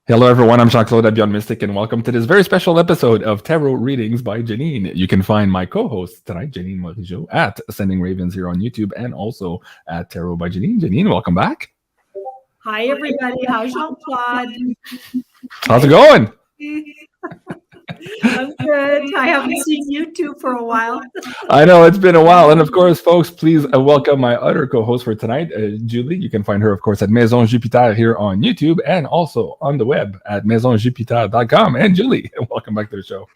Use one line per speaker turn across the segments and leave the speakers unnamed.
Hello, everyone. I'm Jean-Claude Beyond Mystic, and welcome to this very special episode of Tarot Readings by Janine. You can find my co-host tonight, Janine Morijo, at Ascending Ravens here on YouTube, and also at Tarot by Janine. Janine, welcome back.
Hi, everybody. How's Jean-Claude?
How's it going?
I'm good. I haven't seen you two for a while.
I know it's been a while. And of course, folks, please welcome my other co-host for tonight, Julie. You can find her, of course, at Maison Jupiter here on YouTube and also on the web at maisonjupiter.com. And Julie, welcome back to the show.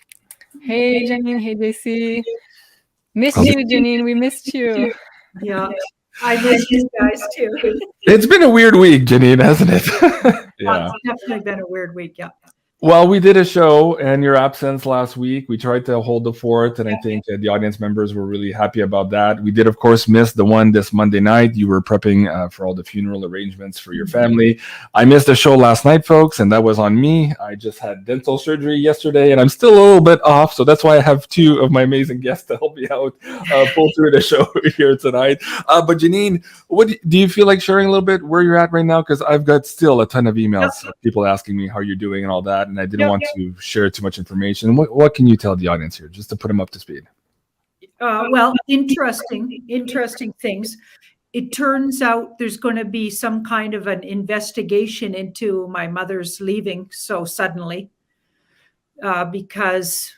Hey, Janine. Hey, JC. Missed you, Janine. We missed you.
Yeah, I missed you guys too.
It's been a weird week, Janine, hasn't it?
Yeah. It's definitely been a weird week, yeah.
Well, we did a show in your absence last week. We tried to hold the fort, and I think the audience members were really happy about that. We did, of course, miss the one this Monday night. You were prepping for all the funeral arrangements for your family. I missed the show last night, folks, and that was on me. I just had dental surgery yesterday, and I'm still a little bit off, so that's why I have two of my amazing guests to help me out pull through the show here tonight. But Janine, what do you feel like sharing a little bit where you're at right now? Because I've got still a ton of emails of people asking me how you're doing and all that. And I didn't want to share too much information. What can you tell the audience here, just to put them up to speed?
Well, interesting things. It turns out there's going to be some kind of an investigation into my mother's leaving so suddenly because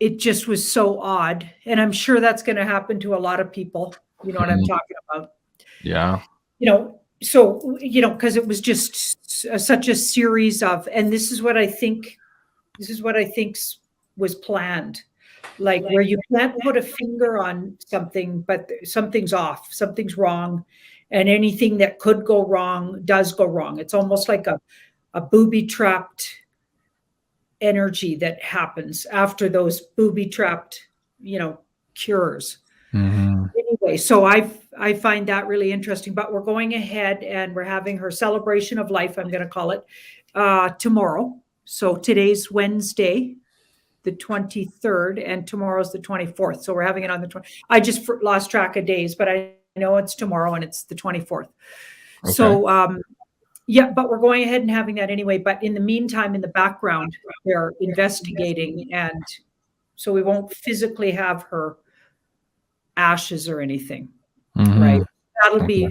it just was so odd. And I'm sure that's going to happen to a lot of people. You know what I'm talking about?
Yeah.
So, because it was just such a series of, and this is what I think was planned, like where you can't put a finger on something, but something's off, something's wrong, and anything that could go wrong does go wrong. It's almost like a booby-trapped energy that happens after those booby-trapped, cures.
Mm-hmm.
Anyway, so I find that really interesting, but we're going ahead and we're having her celebration of life, I'm going to call it, tomorrow. So today's Wednesday, the 23rd, and tomorrow's the 24th. So we're having it on the 20th. I just lost track of days, but I know it's tomorrow and it's the 24th. Okay. So, but we're going ahead and having that anyway. But in the meantime, in the background, they're investigating. And so we won't physically have her ashes or anything, right? That'll be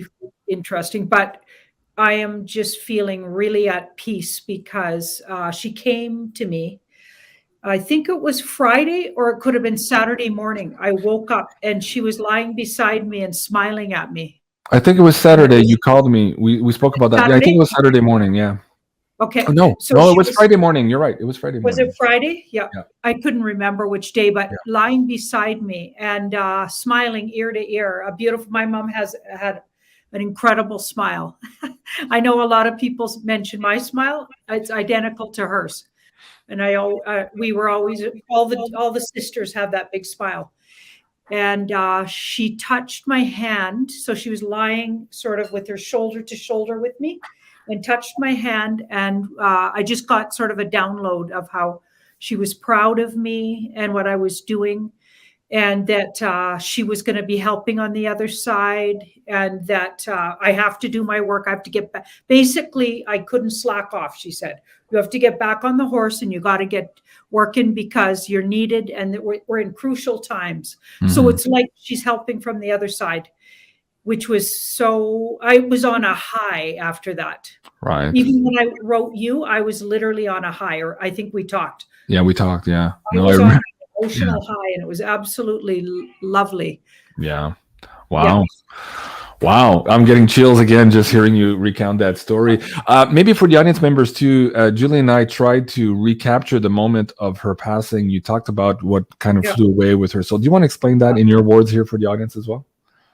interesting. But I am just feeling really at peace because she came to me. I think it was Friday or it could have been Saturday morning. I woke up and she was lying beside me and smiling at me.
I think it was Saturday. You called me. We spoke about that. Yeah, I think it was Saturday morning. Yeah.
Okay.
Oh, no, it was Friday morning. You're right. It was Friday morning.
Was it Friday? Yeah. I couldn't remember which day, but lying beside me and smiling ear to ear. My mom has had an incredible smile. I know a lot of people mention my smile. It's identical to hers. And we were always, all the sisters have that big smile. And she touched my hand. So she was lying sort of with her shoulder to shoulder with me and touched my hand. And I just got sort of a download of how she was proud of me and what I was doing, and that she was going to be helping on the other side, and that I have to do my work. I have to get back. Basically, I couldn't slack off, she said. You have to get back on the horse and you got to get working because you're needed and that we're in crucial times. Mm-hmm. So it's like she's helping from the other side, which was I was on a high after that.
Right.
Even when I wrote you, I was literally on a high, or I think we talked.
Yeah, we talked. Yeah.
I was on an emotional high, and it was absolutely lovely.
Yeah. Wow. Yeah. Wow. I'm getting chills again just hearing you recount that story. Maybe for the audience members too, Julie and I tried to recapture the moment of her passing. You talked about what kind of flew away with her. So do you want to explain that in your words here for the audience as well?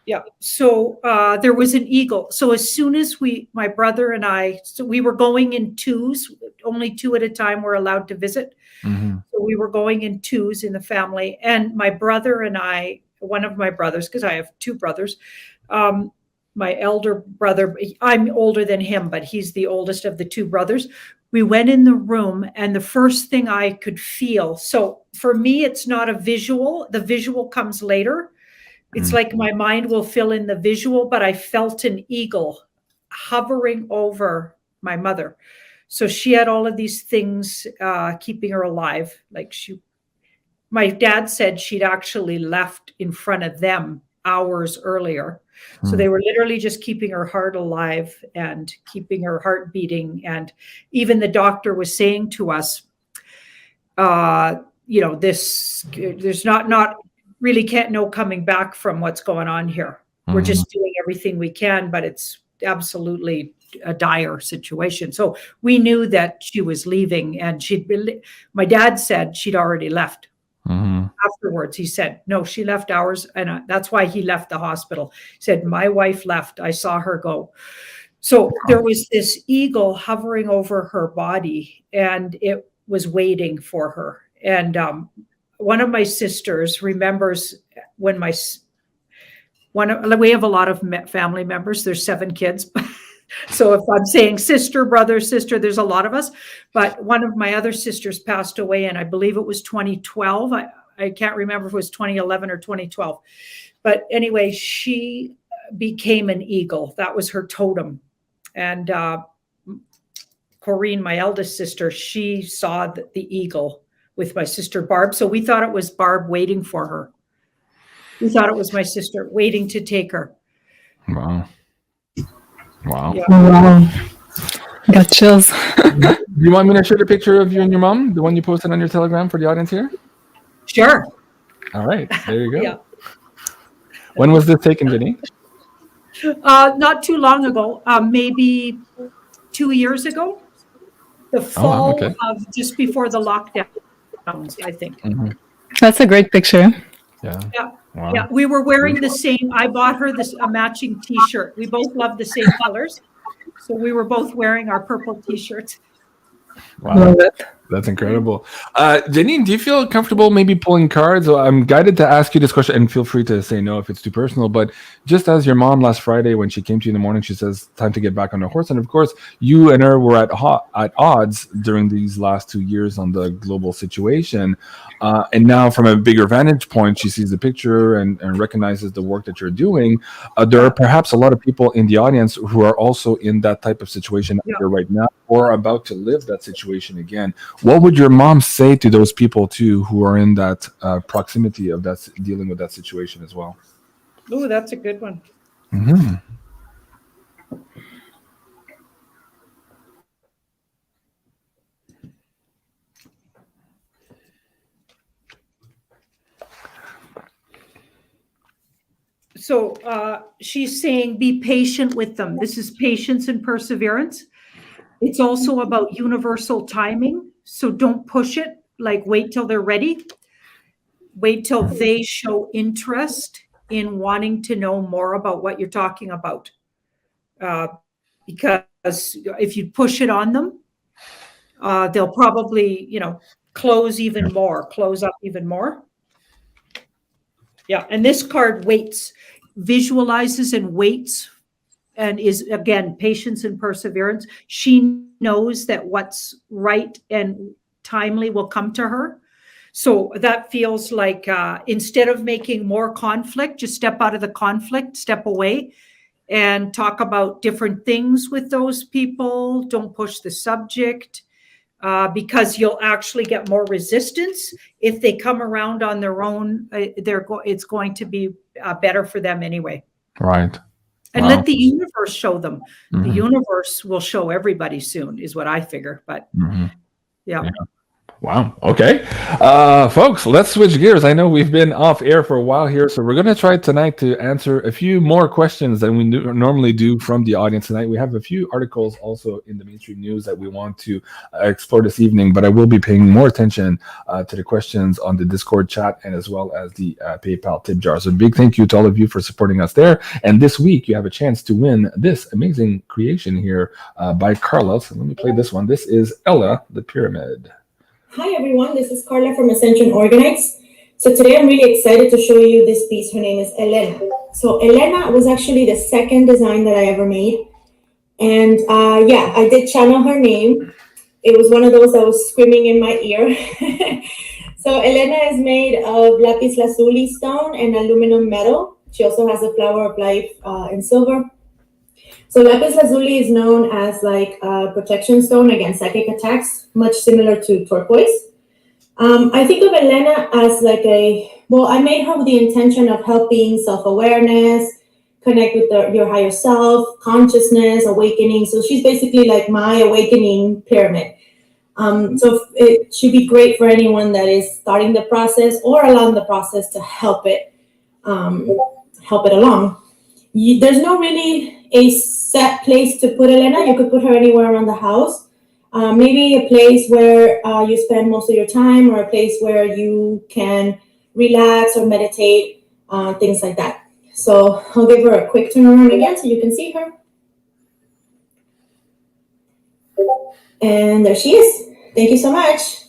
Yeah. So there was an eagle. So as soon as my brother and I, we were going in twos, only two at a time were allowed to visit. Mm-hmm. So we were going in twos in the family. And my brother and I, one of my brothers, because I have two brothers, my elder brother, I'm older than him, but he's the oldest of the two brothers. We went in the room, and the first thing I could feel, so for me, it's not a visual. The visual comes later. It's like my mind will fill in the visual, but I felt an eagle hovering over my mother. So she had all of these things keeping her alive. Like my dad said she'd actually left in front of them hours earlier. So they were literally just keeping her heart alive and keeping her heart beating. And even the doctor was saying to us, there's not really can't no coming back from what's going on here. We're just doing everything we can, but it's absolutely a dire situation. So we knew that she was leaving, and my dad said she'd already left. Afterwards, he said, no, she left hours. And that's why he left the hospital. He said, my wife left. I saw her go. So there was this eagle hovering over her body, and it was waiting for her. And one of my sisters remembers when we have a lot of family members. There's 7 kids. So if I'm saying sister, brother, sister, there's a lot of us. But one of my other sisters passed away, and I believe it was 2012. I can't remember if it was 2011 or 2012. But anyway, she became an eagle. That was her totem. And Corrine, my eldest sister, she saw the eagle with my sister Barb. So we thought it was Barb waiting for her. We thought it was my sister waiting to take her.
Wow.
Yeah.
Wow. Got chills.
You want me to share the picture of you and your mom, the one you posted on your Telegram for the audience here?
Sure.
All right, there you go.
Yeah.
When was this taken, Janine?
Not too long ago, maybe 2 years ago. The fall of just before the lockdowns, I think.
That's a great picture.
Yeah. Wow.
Yeah, we were wearing the same. I bought her a matching T-shirt. We both love the same colors, so we were both wearing our purple T-shirts.
Wow, love it. That's incredible. Janine, do you feel comfortable maybe pulling cards? I'm guided to ask you this question, and feel free to say no if it's too personal. But just as your mom last Friday, when she came to you in the morning, she says, time to get back on the horse. And of course, you and her were at odds during these last 2 years on the global situation. And now from a bigger vantage point, she sees the picture and recognizes the work that you're doing. There are perhaps a lot of people in the audience who are also in that type of situation either right now or about to live that situation again. What would your mom say to those people too who are in that proximity of that, dealing with that situation as well?
Oh, that's a good one. So she's saying, be patient with them. This is patience and perseverance. It's also about universal timing. So don't push it. Like, wait till they're ready. Wait till they show interest in wanting to know more about what you're talking about. Because if you push it on them, they'll probably, close up even more. Yeah. And this card waits, visualizes and waits, and is, again, patience and perseverance. She knows that what's right and timely will come to her. So that feels like instead of making more conflict, just step out of the conflict, step away, and talk about different things with those people. Don't push the subject because you'll actually get more resistance. If they come around on their own, it's going to be better for them anyway.
Right.
And let the universe show them. The universe will show everybody soon, is what I figure. But yeah.
Wow. Okay. Folks, let's switch gears. I know we've been off air for a while here, so we're going to try tonight to answer a few more questions than we normally do from the audience tonight. We have a few articles also in the mainstream news that we want to explore this evening, but I will be paying more attention to the questions on the Discord chat and as well as the PayPal tip jar. So big thank you to all of you for supporting us there. And this week, you have a chance to win this amazing creation here by Carla. So let me play this one. This is Ella the Pyramid.
Hi everyone, this is Carla from Ascension Organites. So today I'm really excited to show you this piece. Her name is Elena. So Elena was actually the second design that I ever made. And I did channel her name. It was one of those that was screaming in my ear. So Elena is made of lapis lazuli stone and aluminum metal. She also has a flower of life in silver. So lapis lazuli is known as like a protection stone against psychic attacks, much similar to turquoise. I think of Elena as like I made her with the intention of helping self-awareness, connect with your higher self, consciousness, awakening. So she's basically like my awakening pyramid. So it should be great for anyone that is starting the process or along the process to help it along. There's no really a set place to put Elena. You could put her anywhere around the house. Maybe a place where you spend most of your time, or a place where you can relax or meditate, things like that. So I'll give her a quick turn around again so you can see her. And there she is. Thank you so much.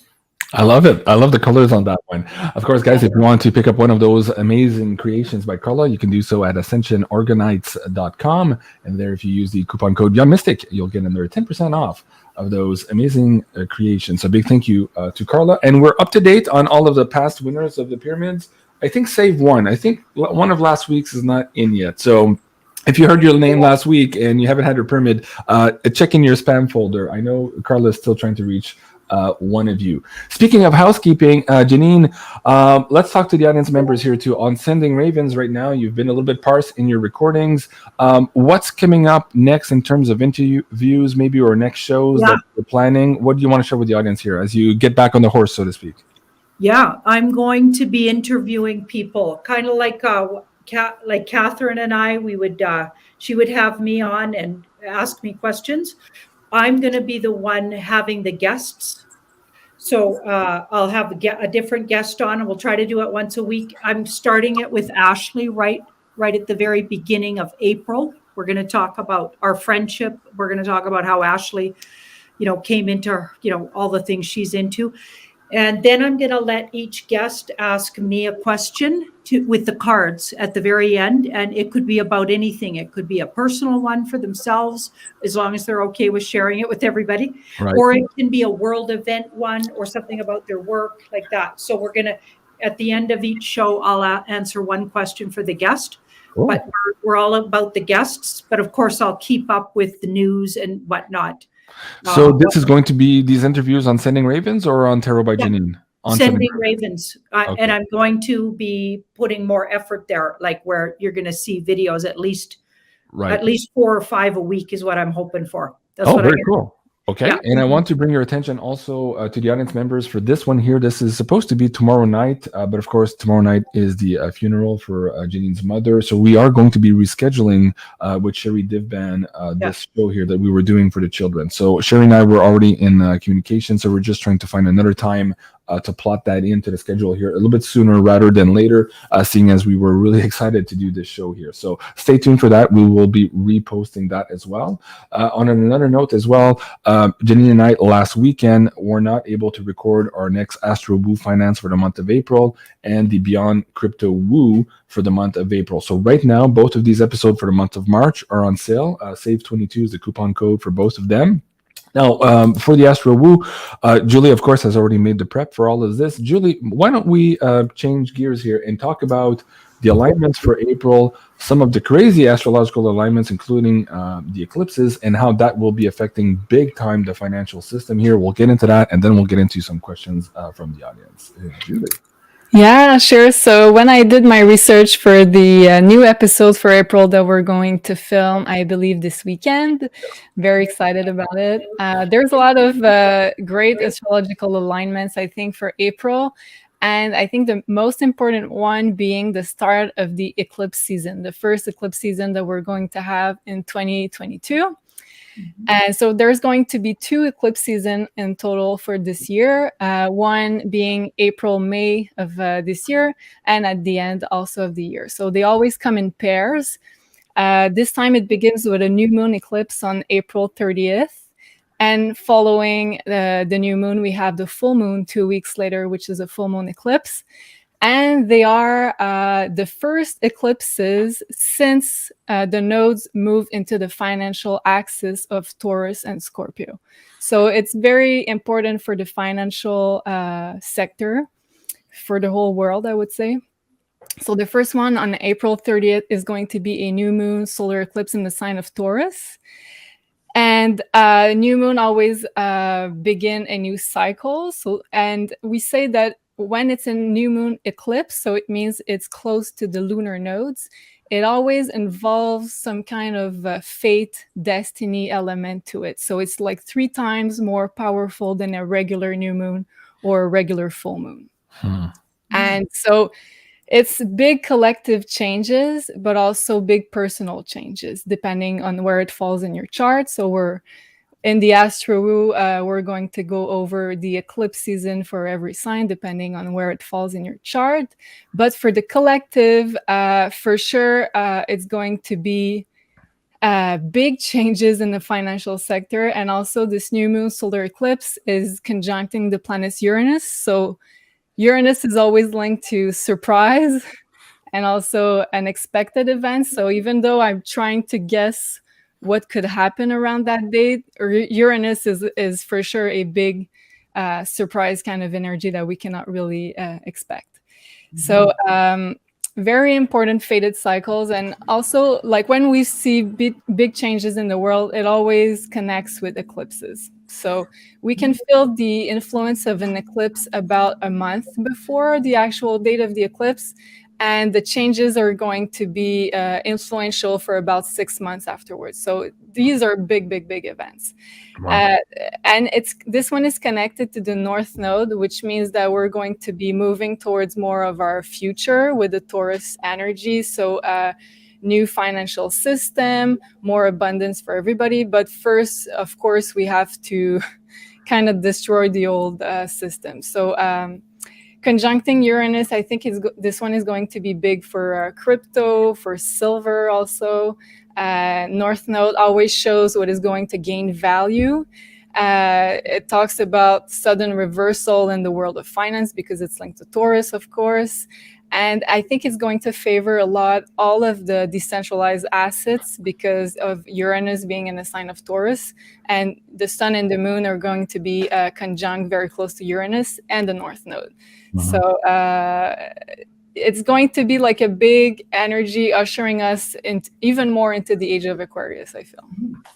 I love it. I love the colors on that one. Of course, guys, if you want to pick up one of those amazing creations by Carla, you can do so at ascensionorganites.com. And there, if you use the coupon code Young Mystic, you'll get another 10% off of those amazing creations. So big thank you to Carla. And we're up to date on all of the past winners of the pyramids. I think save one. I think one of last week's is not in yet. So if you heard your name last week and you haven't had your pyramid, check in your spam folder. I know Carla is still trying to reach one of you. Speaking of housekeeping, Janine, let's talk to the audience members here too. On Sending Ravens right now, you've been a little bit sparse in your recordings. What's coming up next in terms of interviews, maybe, or next shows that you're planning? What do you want to share with the audience here as you get back on the horse, so to speak?
Yeah, I'm going to be interviewing people, kind of like Catherine and I. She would have me on and ask me questions. I'm going to be the one having the guests. So I'll have a different guest on, and we'll try to do it once a week. I'm starting it with Ashley right at the very beginning of April. We're going to talk about our friendship. We're going to talk about how Ashley, came into, all the things she's into. And then I'm going to let each guest ask me a question with the cards at the very end. And it could be about anything. It could be a personal one for themselves, as long as they're okay with sharing it with everybody. Right. Or it can be a world event one, or something about their work, like that. So we're going to, at the end of each show, I'll answer one question for the guest. Cool. But we're all about the guests. But of course, I'll keep up with the news and whatnot.
So this is going to be these interviews on Sending Ravens or on Tarot by Janine? On
Sending Ravens. Okay. And I'm going to be putting more effort there, like where you're going to see videos at least 4 or 5 a week is what I'm hoping for. That's what
very cool. Okay. Yeah. And I want to bring your attention also to the audience members for this one here. This is supposed to be tomorrow night, but of course, tomorrow night is the funeral for Janine's mother. So we are going to be rescheduling with Sherry Divban this show here that we were doing for the children. So Sherry and I were already in communication. So we're just trying to find another time to plot that into the schedule here a little bit sooner rather than later, seeing as we were really excited to do this show here. So stay tuned for that. We will be reposting that as well. On another note as well, Janine and I last weekend were not able to record our next Astro Woo Finance for the month of April and the Beyond Crypto Woo for the month of April. So right now, both of these episodes for the month of March are on sale. Save 22 is the coupon code for both of them. Now, for the Astro Woo, Julie, of course, has already made the prep for all of this. Julie, why don't we change gears here and talk about the alignments for April, some of the crazy astrological alignments, including the eclipses, and how that will be affecting big time the financial system here. We'll get into that, and then we'll get into some questions from the audience. Julie.
Yeah, sure. So when I did my research for the new episode for April that we're going to film, I believe this weekend, very excited about it. There's a lot of great astrological alignments, I think, for April. And I think the most important one being the start of the eclipse season, the first eclipse season that we're going to have in 2022. And so there's going to be 2 eclipse seasons in total for this year, one being April, May of this year, and at the end also of the year. So they always come in pairs. This time it begins with a new moon eclipse on April 30th. And following the new moon, we have the full moon 2 weeks later, which is a full moon eclipse. And they are the first eclipses since the nodes moved into the financial axis of Taurus and Scorpio. So it's very important for the financial sector, for the whole world, I would say. So the first one on April 30th is going to be a new moon solar eclipse in the sign of Taurus. And new moon always begin a new cycle. So, and we say that when it's a new moon eclipse, so it means it's close to the lunar nodes, it always involves some kind of fate, destiny element to it. So it's like 3 times more powerful than a regular new moon or a regular full moon. And so it's big collective changes, but also big personal changes, depending on where it falls in your chart. So we're in the ATTRIBUTION, we're going to go over the eclipse season for every sign, depending on where it falls in your chart. But for the collective, for sure, it's going to be big changes in the financial sector. And also this new moon solar eclipse is conjuncting the planet Uranus. So Uranus is always linked to surprise and also unexpected events. So even though I'm trying to guess what could happen around that date, Uranus is for sure a big surprise kind of energy that we cannot really expect. So very important fated cycles. And also, like when we see big changes in the world, it always connects with eclipses. So we can feel the influence of an eclipse about a month before the actual date of the eclipse. And the changes are going to be influential for about 6 months afterwards. So these are big events. Wow. And this one is connected to the North Node, which means that we're going to be moving towards more of our future with the Taurus energy. So new financial system, more abundance for everybody. But first, of course, we have to kind of destroy the old system. So conjuncting Uranus, I think this one is going to be big for crypto, for silver also. North Node always shows what is going to gain value. It talks about sudden reversal in the world of finance because it's linked to Taurus, of course. And I think it's going to favor a lot all of the decentralized assets because of Uranus being in the sign of Taurus. And the sun and the moon are going to be conjunct very close to Uranus and the North Node. So it's going to be like a big energy ushering us even more into the age of Aquarius, I feel.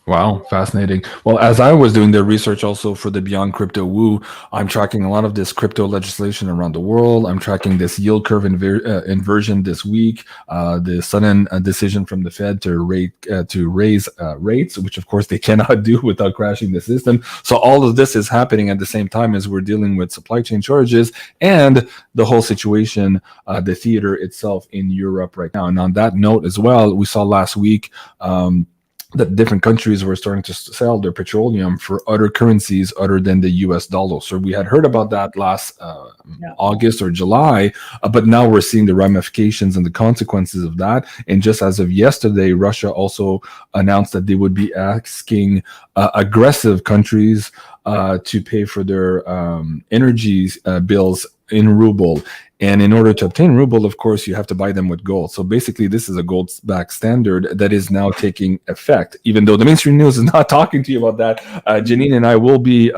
Wow, fascinating. Well, as I was doing the research also for the Beyond Crypto Woo, I'm tracking a lot of this crypto legislation around the world. I'm tracking this yield curve inversion this week, the sudden decision from the Fed to raise rates, which of course they cannot do without crashing the system. So all of this is happening at the same time as we're dealing with supply chain shortages and the whole situation, the theater itself in Europe right now. And on that note as well, we saw last week that different countries were starting to sell their petroleum for other currencies other than the US dollar. So we had heard about that last August or July, but now we're seeing the ramifications and the consequences of that. And just as of yesterday, Russia also announced that they would be asking aggressive countries to pay for their energy bills in ruble. And in order to obtain ruble, of course, you have to buy them with gold. So basically, this is a gold-backed standard that is now taking effect, even though the mainstream news is not talking to you about that. Janine and I will be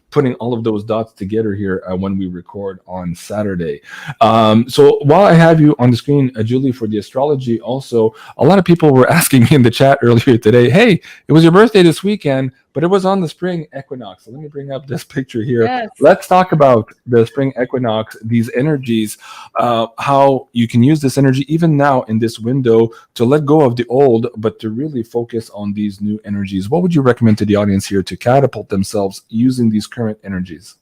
putting all of those dots together here when we record on Saturday. So while I have you on the screen, Julie, for the astrology, also, a lot of people were asking me in the chat earlier today, hey, it was your birthday this weekend, but it was on the spring equinox. So let me bring up this picture here. Yes. Let's talk about the spring equinox, these energies, how you can use this energy even now in this window to let go of the old, but to really focus on these new energies. What would you recommend to the audience here to catapult themselves using these current energies?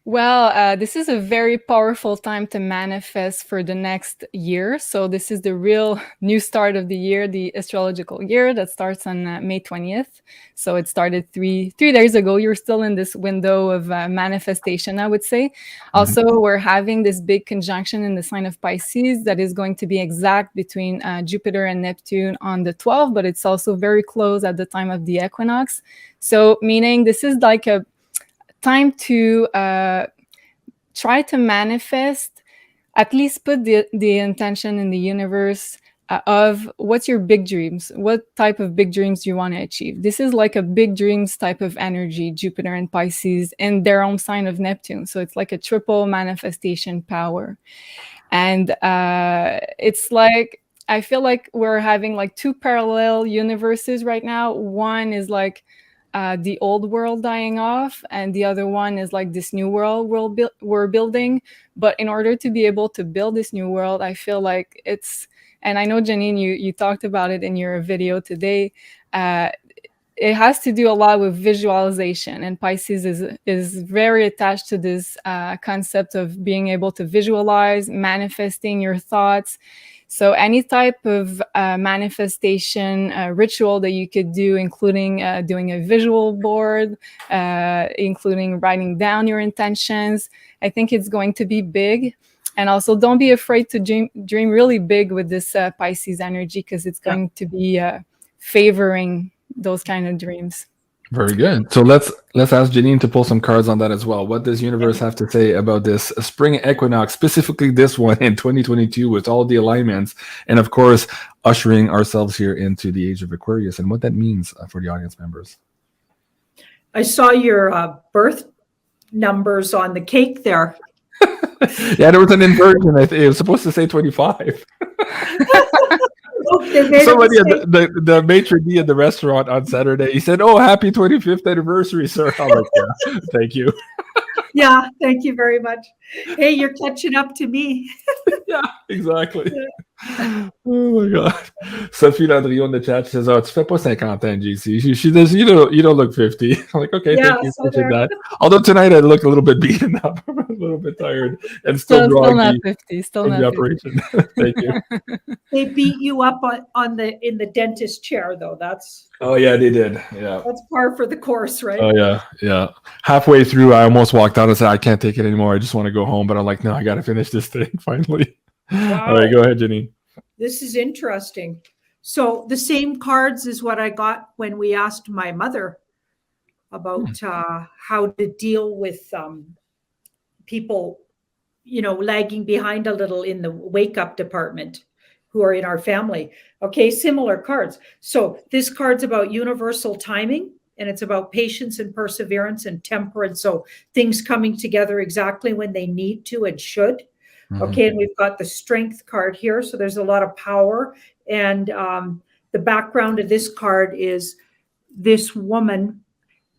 Well, this is a very powerful time to manifest for the next year. So this is the real new start of the year, the astrological year that starts on May 20th. So it started three days ago. You're still in this window of manifestation, I would say. Also, we're having this big conjunction in the sign of Pisces that is going to be exact between Jupiter and Neptune on the 12th, but it's also very close at the time of the equinox. So meaning this is like a time to try to manifest, at least put the intention in the universe of what's your big dreams, what type of big dreams you want to achieve. This is like a big dreams type of energy, Jupiter and Pisces, and their own sign of Neptune. So it's like a triple manifestation power. And it's like, I feel like we're having like two parallel universes right now. One is like the old world dying off, and the other one is like this new world we're building. But in order to be able to build this new world, I feel like it's, and I know, Janine, you talked about it in your video today, it has to do a lot with visualization, and Pisces is very attached to this concept of being able to visualize, manifesting your thoughts. So any type of manifestation ritual that you could do, including doing a visual board, including writing down your intentions, I think it's going to be big. And also, don't be afraid to dream really big with this Pisces energy, because it's going to be favoring those kind of dreams.
Very good. So let's ask Janine to pull some cards on that as well. What does universe have to say about this spring equinox, specifically this one in 2022 with all the alignments, and of course ushering ourselves here into the age of Aquarius, and what that means for the audience members?
I saw your birth numbers on the cake there.
Yeah, there was an inversion. I think it was supposed to say 25. Somebody at the maitre d' at the restaurant on Saturday, he said, "Oh, happy 25th anniversary, sir." I'm like, yeah, thank you.
Yeah, thank you very much. Hey, you're catching up to me.
Yeah, exactly. Oh my God. Sophie Landriot in the chat says, "Oh, tu fais pas 50 ans, JC." She does. You don't look 50. I'm like, okay,
Yeah,
thank you
so
for that. Although tonight I look a little bit beaten up, I'm a little bit tired, and still
not 50. Still
from
not
the
50.
operation. Thank you.
They beat you up in the dentist chair, though.
Oh yeah, they did. Yeah.
That's par for the course, right?
Oh yeah. Halfway through, I almost walked out and said, "I can't take it anymore. I just want to go home." But I'm like, no, I got to finish this thing finally.
Wow.
All right, go ahead, Janine.
This is interesting. So the same cards is what I got when we asked my mother about how to deal with people, lagging behind a little in the wake up department who are in our family. Okay, similar cards. So this card's about universal timing, and it's about patience and perseverance and temperance. So things coming together exactly when they need to and should. Okay, and we've got the strength card here. So there's a lot of power. And the background of this card is this woman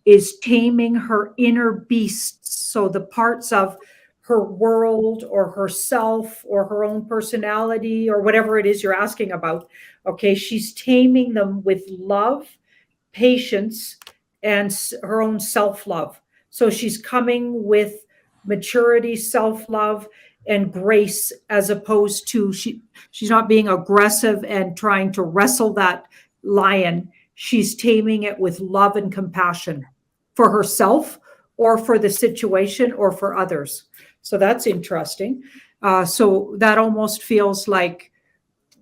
is taming her inner beasts. So the parts of her world or herself or her own personality or whatever it is you're asking about. Okay, she's taming them with love, patience, and her own self-love. So she's coming with maturity, self-love, and grace, as opposed to she's not being aggressive and trying to wrestle that lion. She's taming it with love and compassion for herself or for the situation or for others. So that's interesting. So that almost feels like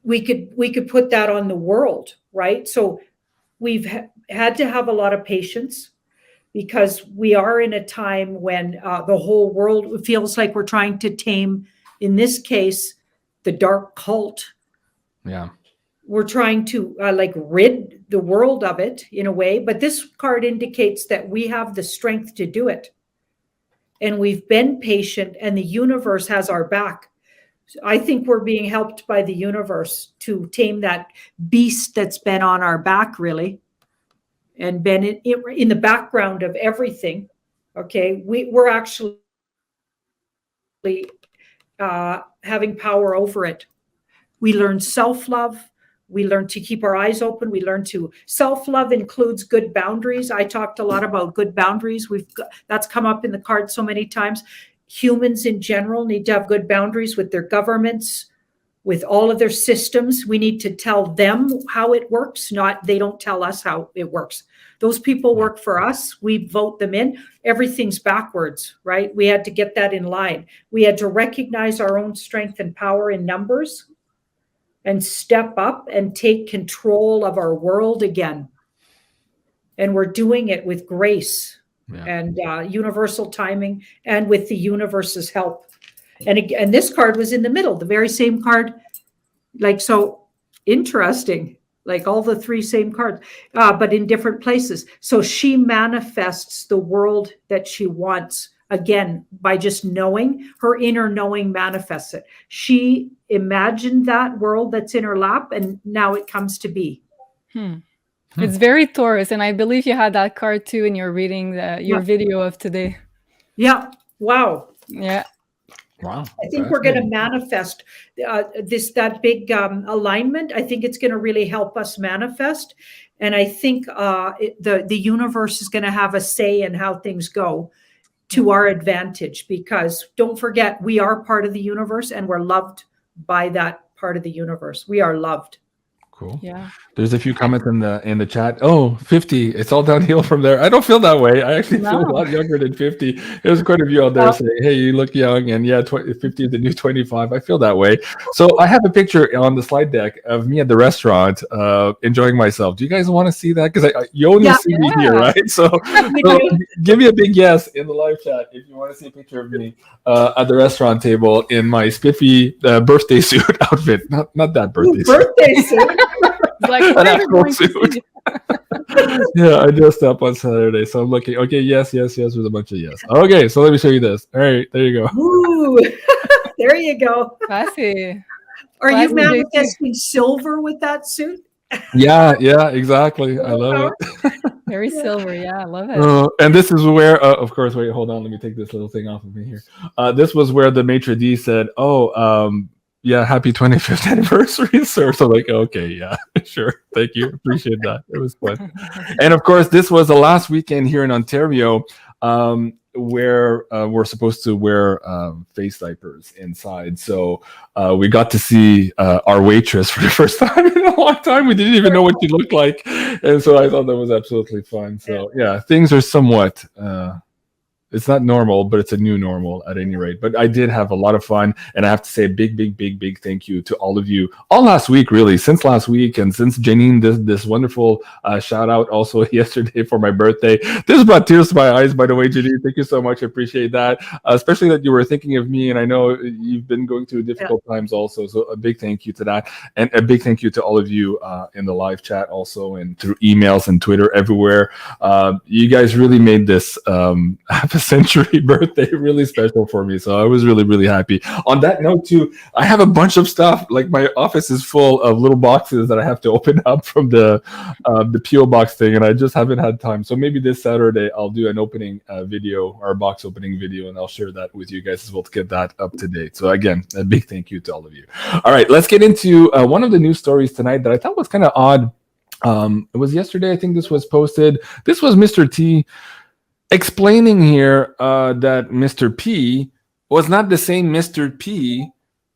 we could put that on the world, right? So we've had to have a lot of patience, because we are in a time when the whole world feels like we're trying to tame, in this case, the dark cult.
Yeah.
We're trying to rid the world of it in a way. But this card indicates that we have the strength to do it. And we've been patient, and the universe has our back. I think we're being helped by the universe to tame that beast that's been on our back, really, and been in the background of everything. Okay, we're actually having power over it. We learn self-love. We learn to keep our eyes open. We learn to self-love includes good boundaries. I talked a lot about good boundaries. That's come up in the card so many times. Humans in general need to have good boundaries with their governments, with all of their systems. We need to tell them how it works, not they don't tell us how it works. Those people work for us. We vote them in. Everything's backwards, right? We had to get that in line. We had to recognize our own strength and power in numbers and step up and take control of our world again. And we're doing it with grace and universal timing and with the universe's help. And this card was in the middle, the very same card. Like, so interesting, like all the three same cards, but in different places. So she manifests the world that she wants again, by just knowing, her inner knowing manifests it. She imagined that world that's in her lap, and now it comes to be.
It's very Taurus, and I believe you had that card too in your reading, your video of today.
Yeah. Wow.
Yeah.
Wow.
I think we're going to manifest that big alignment. I think it's going to really help us manifest. And I think the universe is going to have a say in how things go to our advantage, because don't forget, we are part of the universe and we're loved by that part of the universe. We are loved.
Cool.
Yeah.
There's a few comments in the chat. Oh, 50. It's all downhill from there. I don't feel that way. I actually feel a lot younger than 50. There's quite a few out there saying, hey, you look young. And yeah, 50 is the new 25. I feel that way. So I have a picture on the slide deck of me at the restaurant enjoying myself. Do you guys want to see that? Because you only see me here, right? So give me a big yes in the live chat if you want to see a picture of me at the restaurant table in my spiffy birthday suit outfit. Not that birthday suit.
Birthday suit.
Like,
yeah, I dressed up on Saturday, so I'm looking. Okay, yes, with a bunch of yes. Okay, so let me show you this. All right, there you go.
Ooh, there you go.
Classy.
Are you manifesting silver with that suit?
Yeah, exactly. I love it.
Very silver. Yeah, I love it.
And this is where, of course, wait, hold on. Let me take this little thing off of me here. This was where the maitre d' said, yeah, happy 25th anniversary, sir. So like, okay, yeah, sure. Thank you. Appreciate that. It was fun. And of course, this was the last weekend here in Ontario where we're supposed to wear face diapers inside. So we got to see our waitress for the first time in a long time. We didn't even know what she looked like. And so I thought that was absolutely fun. So yeah, things are somewhat... it's not normal, but it's a new normal at any rate. But I did have a lot of fun. And I have to say a big thank you to all of you all last week, really, since last week. And since Janine did this wonderful shout out also yesterday for my birthday. This brought tears to my eyes, by the way, Janine. Thank you so much. I appreciate that. Especially that you were thinking of me. And I know you've been going through difficult times also. So a big thank you to that. And a big thank you to all of you in the live chat also and through emails and Twitter everywhere. You guys really made this half-a-century birthday really special for me, so I was really happy. On that note too, I have a bunch of stuff. Like my office is full of little boxes that I have to open up from the PO box thing, and I just haven't had time. So maybe this Saturday I'll do an opening video or a box opening video, and I'll share that with you guys as well to get that up to date. So again, a big thank you to all of you. All right, let's get into one of the news stories tonight that I thought was kind of odd. It was yesterday, I think this was posted. This was Mr. T explaining here that Mr. P was not the same Mr. P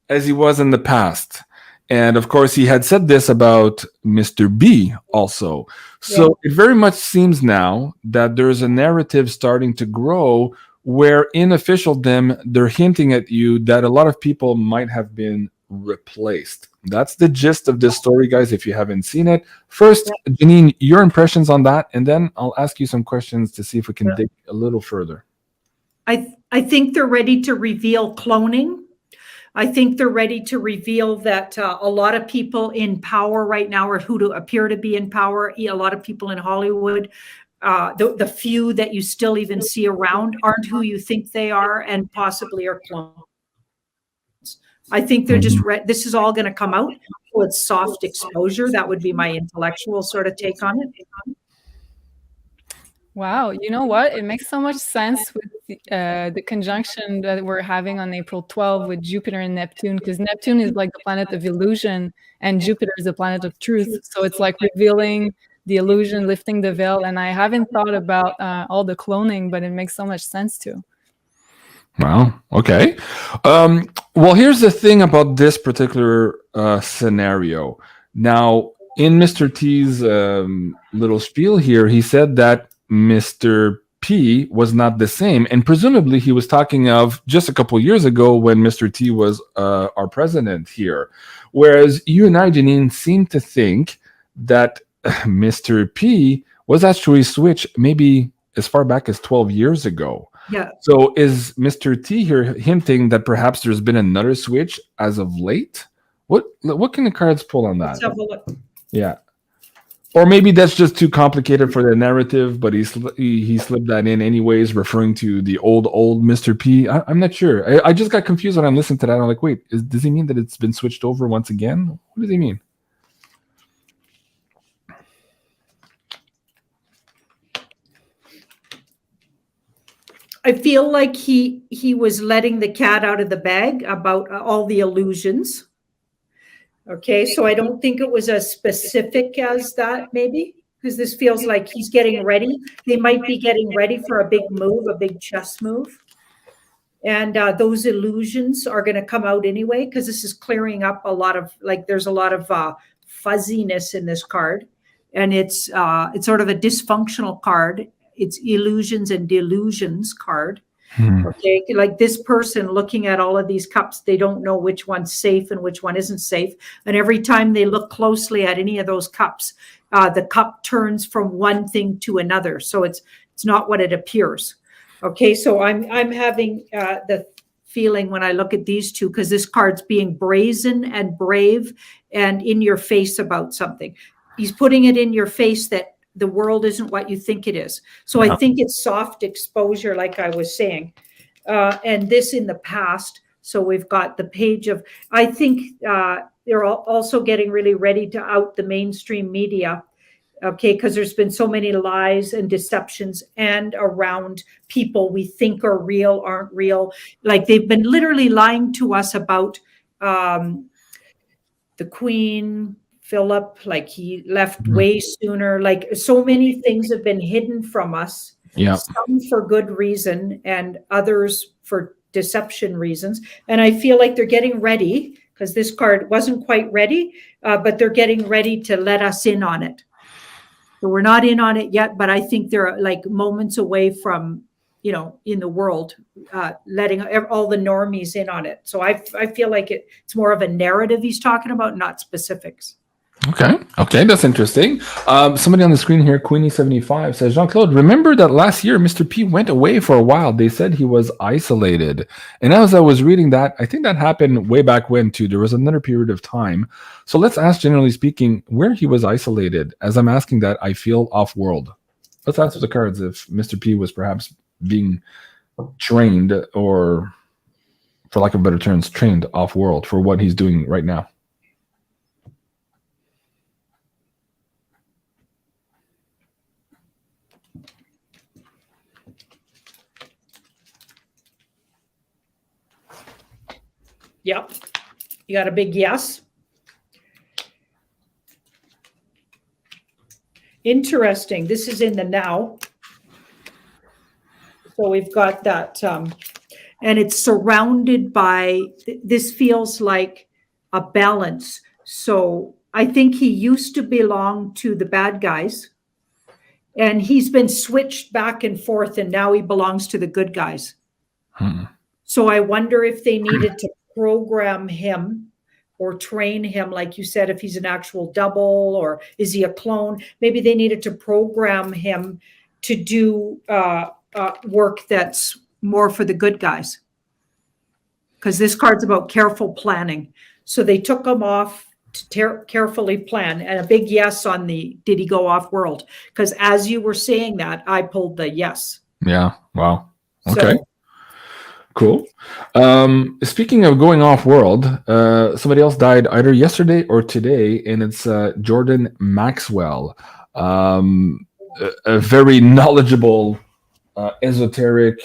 as he was in the past. And of course, he had said this about Mr. B also. So it very much seems now that there's a narrative starting to grow where in officialdom, they're hinting at you that a lot of people might have been replaced. That's the gist of this story, guys, if you haven't seen it. First, Janine, your impressions on that, and then I'll ask you some questions to see if we can dig a little further.
I think they're ready to reveal cloning. I think they're ready to reveal that a lot of people in power right now, or who appear to be in power, a lot of people in Hollywood, the few that you still even see around aren't who you think they are and possibly are clones. I think they're just, this is all going to come out. So it's soft exposure. That would be my intellectual sort of take on it.
Wow. You know what? It makes so much sense with the conjunction that we're having on April 12 with Jupiter and Neptune, because Neptune is like the planet of illusion and Jupiter is the planet of truth. So it's like revealing the illusion, lifting the veil. And I haven't thought about all the cloning, but it makes so much sense too.
Wow. Okay. Well, here's the thing about this particular scenario. Now, in Mr. T's little spiel here, he said that Mr. P was not the same. And presumably he was talking of just a couple years ago when Mr. T was our president here. Whereas you and I, Janine, seem to think that Mr. P was actually switched maybe as far back as 12 years ago.
Yeah.
So is Mr. T here hinting that perhaps there's been another switch as of late? What can the cards pull on that?
Let's have a look.
Yeah. Or maybe that's just too complicated for the narrative, but he slipped that in anyways, referring to the old Mr. P. I'm not sure. I just got confused when I'm listening to that. I'm like, wait, does he mean that it's been switched over once again? What does he mean?
I feel like he was letting the cat out of the bag about all the illusions. Okay, so I don't think it was as specific as that, maybe, because this feels like he's getting ready. They might be getting ready for a big move, a big chess move. And those illusions are going to come out anyway, because this is clearing up a lot of, like, there's a lot of fuzziness in this card. And it's sort of a dysfunctional card. It's illusions and delusions card. Okay, like this person looking at all of these cups, they don't know which one's safe and which one isn't safe. And every time they look closely at any of those cups, the cup turns from one thing to another. So it's not what it appears. Okay, so I'm having the feeling when I look at these two, because this card's being brazen and brave and in your face about something. He's putting it in your face that the world isn't what you think it is. So I think it's soft exposure, like I was saying. And this in the past. So we've got the page of, I think they're also getting really ready to out the mainstream media. Okay, because there's been so many lies and deceptions and around people we think are real, aren't real. Like they've been literally lying to us about the Queen, Philip, like he left way sooner. Like so many things have been hidden from us.
Yeah.
Some for good reason and others for deception reasons. And I feel like they're getting ready, because this card wasn't quite ready, but they're getting ready to let us in on it. So we're not in on it yet, but I think they're like moments away from, in the world, letting all the normies in on it. So I feel like it's more of a narrative he's talking about, not specifics.
Okay, that's interesting. Somebody on the screen here, Queenie75, says, Jean-Claude, remember that last year Mr. P went away for a while. They said he was isolated. And as I was reading that, I think that happened way back when too. There was another period of time. So let's ask, generally speaking, where he was isolated. As I'm asking that, I feel off-world. Let's answer the cards if Mr. P was perhaps being trained, or, for lack of better terms, trained off-world for what he's doing right now.
Yep. You got a big yes. Interesting. This is in the now. So we've got that. And it's surrounded by, this feels like a balance. So I think he used to belong to the bad guys. And he's been switched back and forth, and now he belongs to the good guys. So I wonder if they needed to program him or train him, like you said, if he's an actual double or is he a clone. Maybe they needed to program him to do work that's more for the good guys, because this card's about careful planning. So they took him off to carefully plan, and a big yes on the did he go off world, because as you were saying that, I pulled the yes.
Yeah. Wow. Okay. So, cool. Speaking of going off world, somebody else died either yesterday or today, and it's Jordan Maxwell, a very knowledgeable esoteric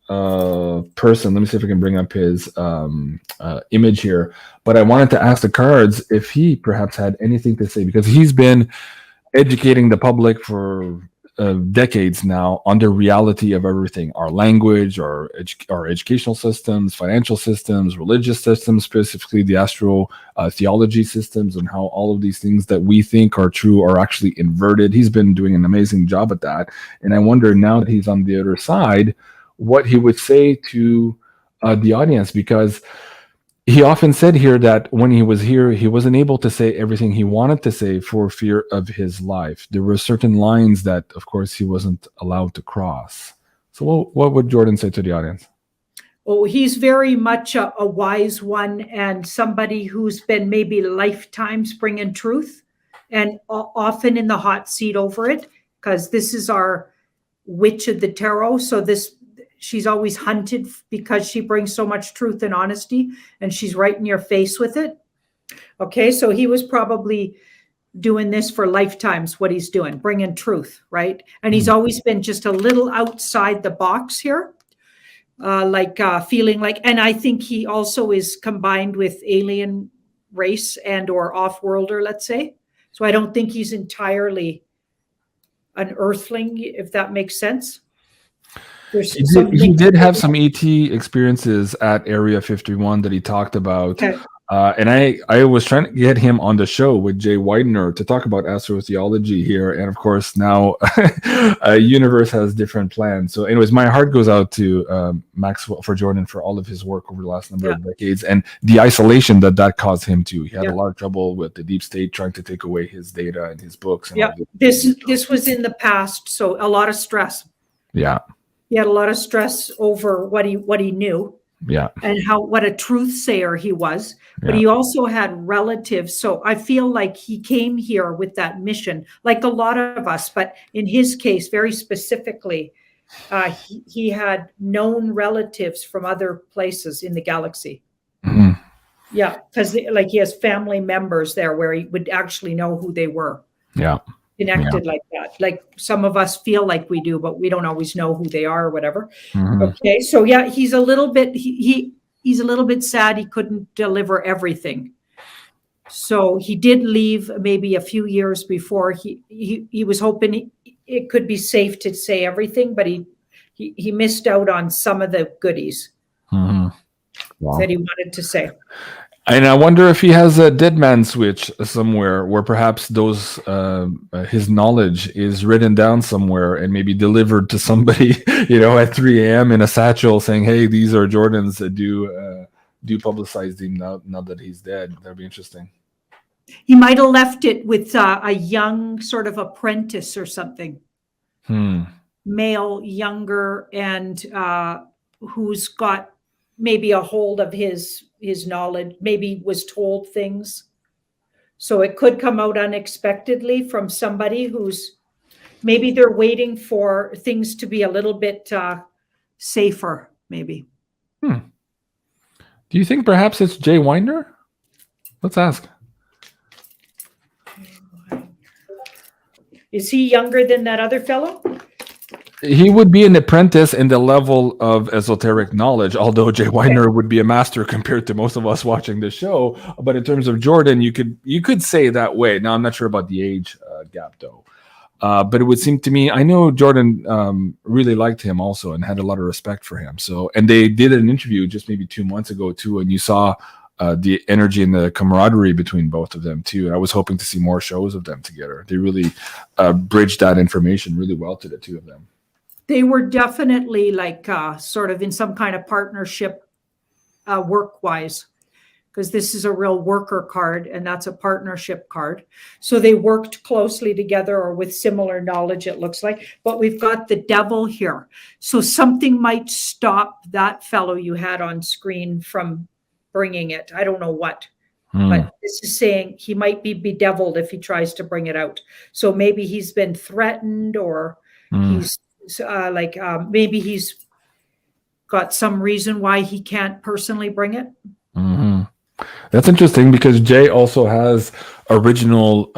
person. Let me see if I can bring up his image here. But I wanted to ask the cards if he perhaps had anything to say, because he's been educating the public for decades now on the reality of everything: our language, our educational systems, financial systems, religious systems, specifically the astro theology systems, and how all of these things that we think are true are actually inverted. He's been doing an amazing job at that. And I wonder, now that he's on the other side, what he would say to the audience, because he often said here that when he was here, he wasn't able to say everything he wanted to say for fear of his life. There were certain lines that, of course, he wasn't allowed to cross. So what would Jordan say to the audience?
Oh, he's very much a wise one, and somebody who's been maybe lifetimes bringing truth. and often in the hot seat over it, because this is our witch of the tarot. So she's always hunted because she brings so much truth and honesty, and she's right in your face with it. Okay, so he was probably doing this for lifetimes, what he's doing, bringing truth, right? And he's always been just a little outside the box here, feeling like, and I think he also is combined with alien race and or off-worlder, let's say. So I don't think he's entirely an earthling, if that makes sense.
He did have some ET experiences at Area 51 that he talked about.
Okay.
And I was trying to get him on the show with Jay Widener to talk about astrotheology here. And of course, now Universe has different plans. So anyways, my heart goes out to Maxwell for Jordan for all of his work over the last number of decades and the isolation that caused him to. He had a lot of trouble with the deep state trying to take away his data and his books. And
this was in the past. So a lot of stress.
Yeah.
He had a lot of stress over what he knew.
Yeah.
And what a truth sayer he was. But he also had relatives. So I feel like he came here with that mission, like a lot of us. But in his case, very specifically, he had known relatives from other places in the galaxy.
Mm-hmm.
Yeah, because like he has family members there where he would actually know who they were.
Yeah.
Connected like that. Like some of us feel like we do, but we don't always know who they are or whatever.
Mm-hmm.
Okay, so yeah, he's a little bit he's a little bit sad he couldn't deliver everything. So he did leave maybe a few years before. He was hoping it could be safe to say everything, but he missed out on some of the goodies that he wanted to say.
And I wonder if he has a dead man switch somewhere where perhaps his knowledge is written down somewhere and maybe delivered to somebody, at 3 a.m. in a satchel saying, hey, these are Jordan's, do publicize him now that he's dead. That'd be interesting.
He might have left it with a young sort of apprentice or something. Male, younger, and who's got maybe a hold of his knowledge, maybe was told things. So it could come out unexpectedly from somebody who's maybe they're waiting for things to be a little bit safer, maybe.
Do you think perhaps it's Jay Widener? Let's ask.
Is he younger than that other fellow?
He would be an apprentice in the level of esoteric knowledge, although Jay Widener would be a master compared to most of us watching the show. But in terms of Jordan, you could say that way. Now, I'm not sure about the age gap, though. But it would seem to me, I know Jordan really liked him also and had a lot of respect for him. So, and they did an interview just maybe 2 months ago, too, and you saw the energy and the camaraderie between both of them, too. And I was hoping to see more shows of them together. They really bridged that information really well to the two of them.
They were definitely like sort of in some kind of partnership work-wise, because this is a real worker card and that's a partnership card. So they worked closely together or with similar knowledge, it looks like. But we've got the devil here. So something might stop that fellow you had on screen from bringing it. I don't know what. But this is saying he might be bedeviled if he tries to bring it out. So maybe he's been threatened or he's maybe he's got some reason why he can't personally bring it.
That's interesting because Jay also has original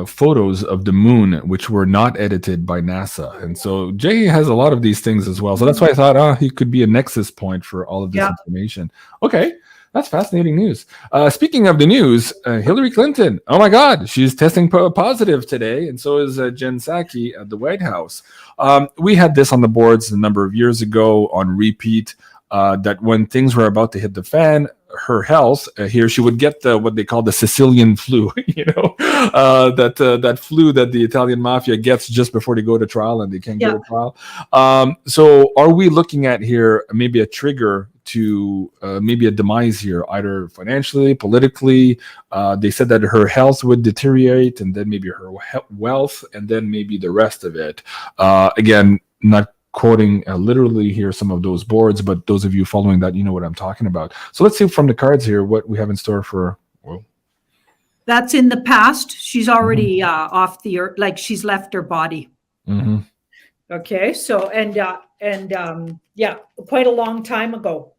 photos of the moon, which were not edited by NASA. And so Jay has a lot of these things as well. So that's why I thought, he could be a nexus point for all of this information. Okay. That's fascinating news. Speaking of the news, Hillary Clinton, oh my God, she's testing positive today, and so is Jen Psaki at the White House. We had this on the boards a number of years ago on repeat, that when things were about to hit the fan, her health here, she would get what they call the Sicilian flu, that flu that the Italian mafia gets just before they go to trial and they can't go to trial. So are we looking at here maybe a trigger to maybe a demise here, either financially, politically? They said that her health would deteriorate and then maybe her wealth and then maybe the rest of it. Again, not quoting literally here some of those boards, but those of you following that, you know what I'm talking about. So let's see from the cards here what we have in store for
That's in the past. She's already off the earth, like she's left her body.
Mm-hmm.
Okay, so yeah, quite a long time ago.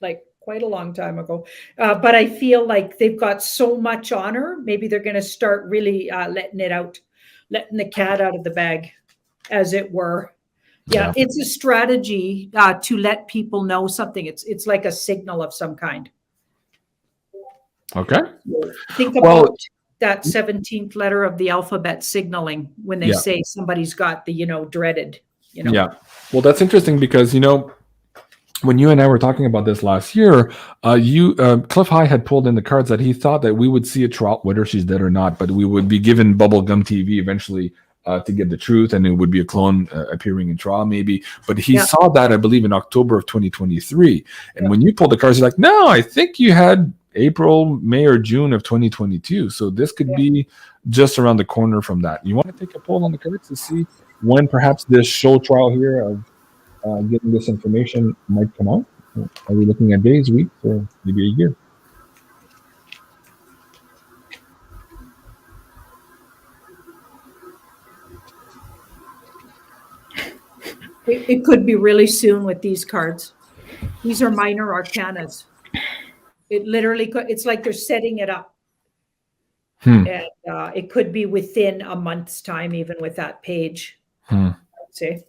Like quite a long time ago. But I feel like they've got so much on her. Maybe they're going to start really letting it out, letting the cat out of the bag, as it were. Yeah, it's a strategy to let people know something. It's like a signal of some kind.
Okay.
Think about that 17th letter of the alphabet signaling when they say somebody's got the, dreaded,
Yeah. Well, that's interesting because, when you and I were talking about this last year, Cliff High had pulled in the cards that he thought that we would see a trial, whether she's dead or not, but we would be given bubblegum TV eventually to get the truth, and it would be a clone appearing in trial maybe. But he saw that, I believe, in October of 2023. And when you pulled the cards, he's like, no, I think you had April, May, or June of 2022. So this could be just around the corner from that. You want to take a poll on the cards to see when perhaps this show trial here of getting this information might come out? Are we looking at days, weeks, or maybe a year?
It could be really soon with these cards. These are minor arcanas. It literally could, it's like they're setting it up. And it could be within a month's time, even with that page. I'd say.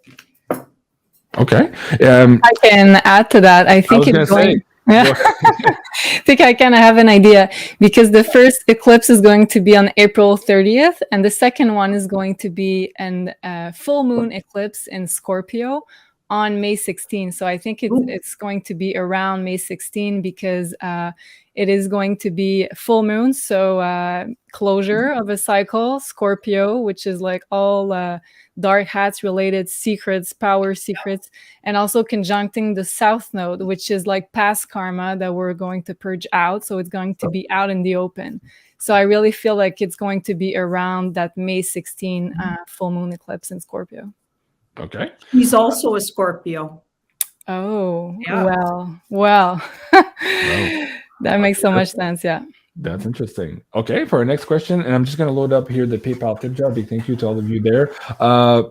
Okay.
I can add to that. I think it's going. I think I kind of have an idea, because the first eclipse is going to be on April 30th, and the second one is going to be an full moon eclipse in Scorpio on May 16. So I think it's going to be around May 16, because it is going to be full moon. So closure of a cycle, Scorpio, which is like all dark hats related secrets, power secrets, and also conjuncting the South Node, which is like past karma that we're going to purge out. So it's going to be out in the open. So I really feel like it's going to be around that May 16 full moon eclipse in Scorpio.
Okay.
He's also a Scorpio.
Oh, well. That makes so much sense. Yeah.
That's interesting. Okay, for our next question, and I'm just going to load up here the PayPal tip jar. Big thank you to all of you there.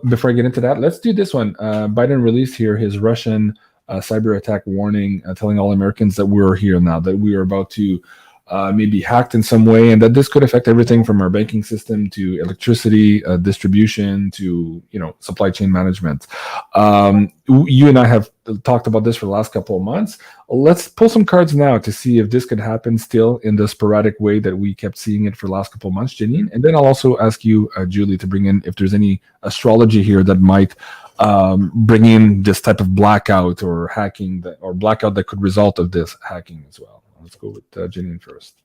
Before I get into that, let's do this one. Biden released here his Russian cyber attack warning, telling all Americans that we're here now, that we are about to maybe hacked in some way, and that this could affect everything from our banking system to electricity distribution to supply chain management. You and I have talked about this for the last couple of months. Let's pull some cards now to see if this could happen still in the sporadic way that we kept seeing it for the last couple of months, Janine. And then I'll also ask you, Julie, to bring in if there's any astrology here that might bring in this type of blackout or hacking or blackout that could result of this hacking as well. Let's go with Janine first.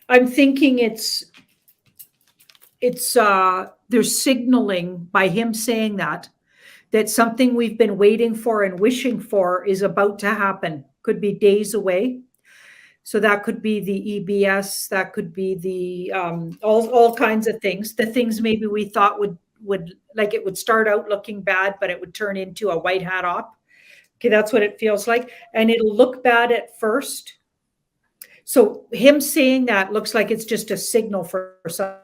I'm thinking they're signaling by him saying that something we've been waiting for and wishing for is about to happen. Could be days away. So that could be the EBS, that could be the all kinds of things. The things maybe we thought would like it would start out looking bad, but it would turn into a white hat op. Okay, that's what it feels like. And it'll look bad at first. So him saying that looks like it's just a signal for something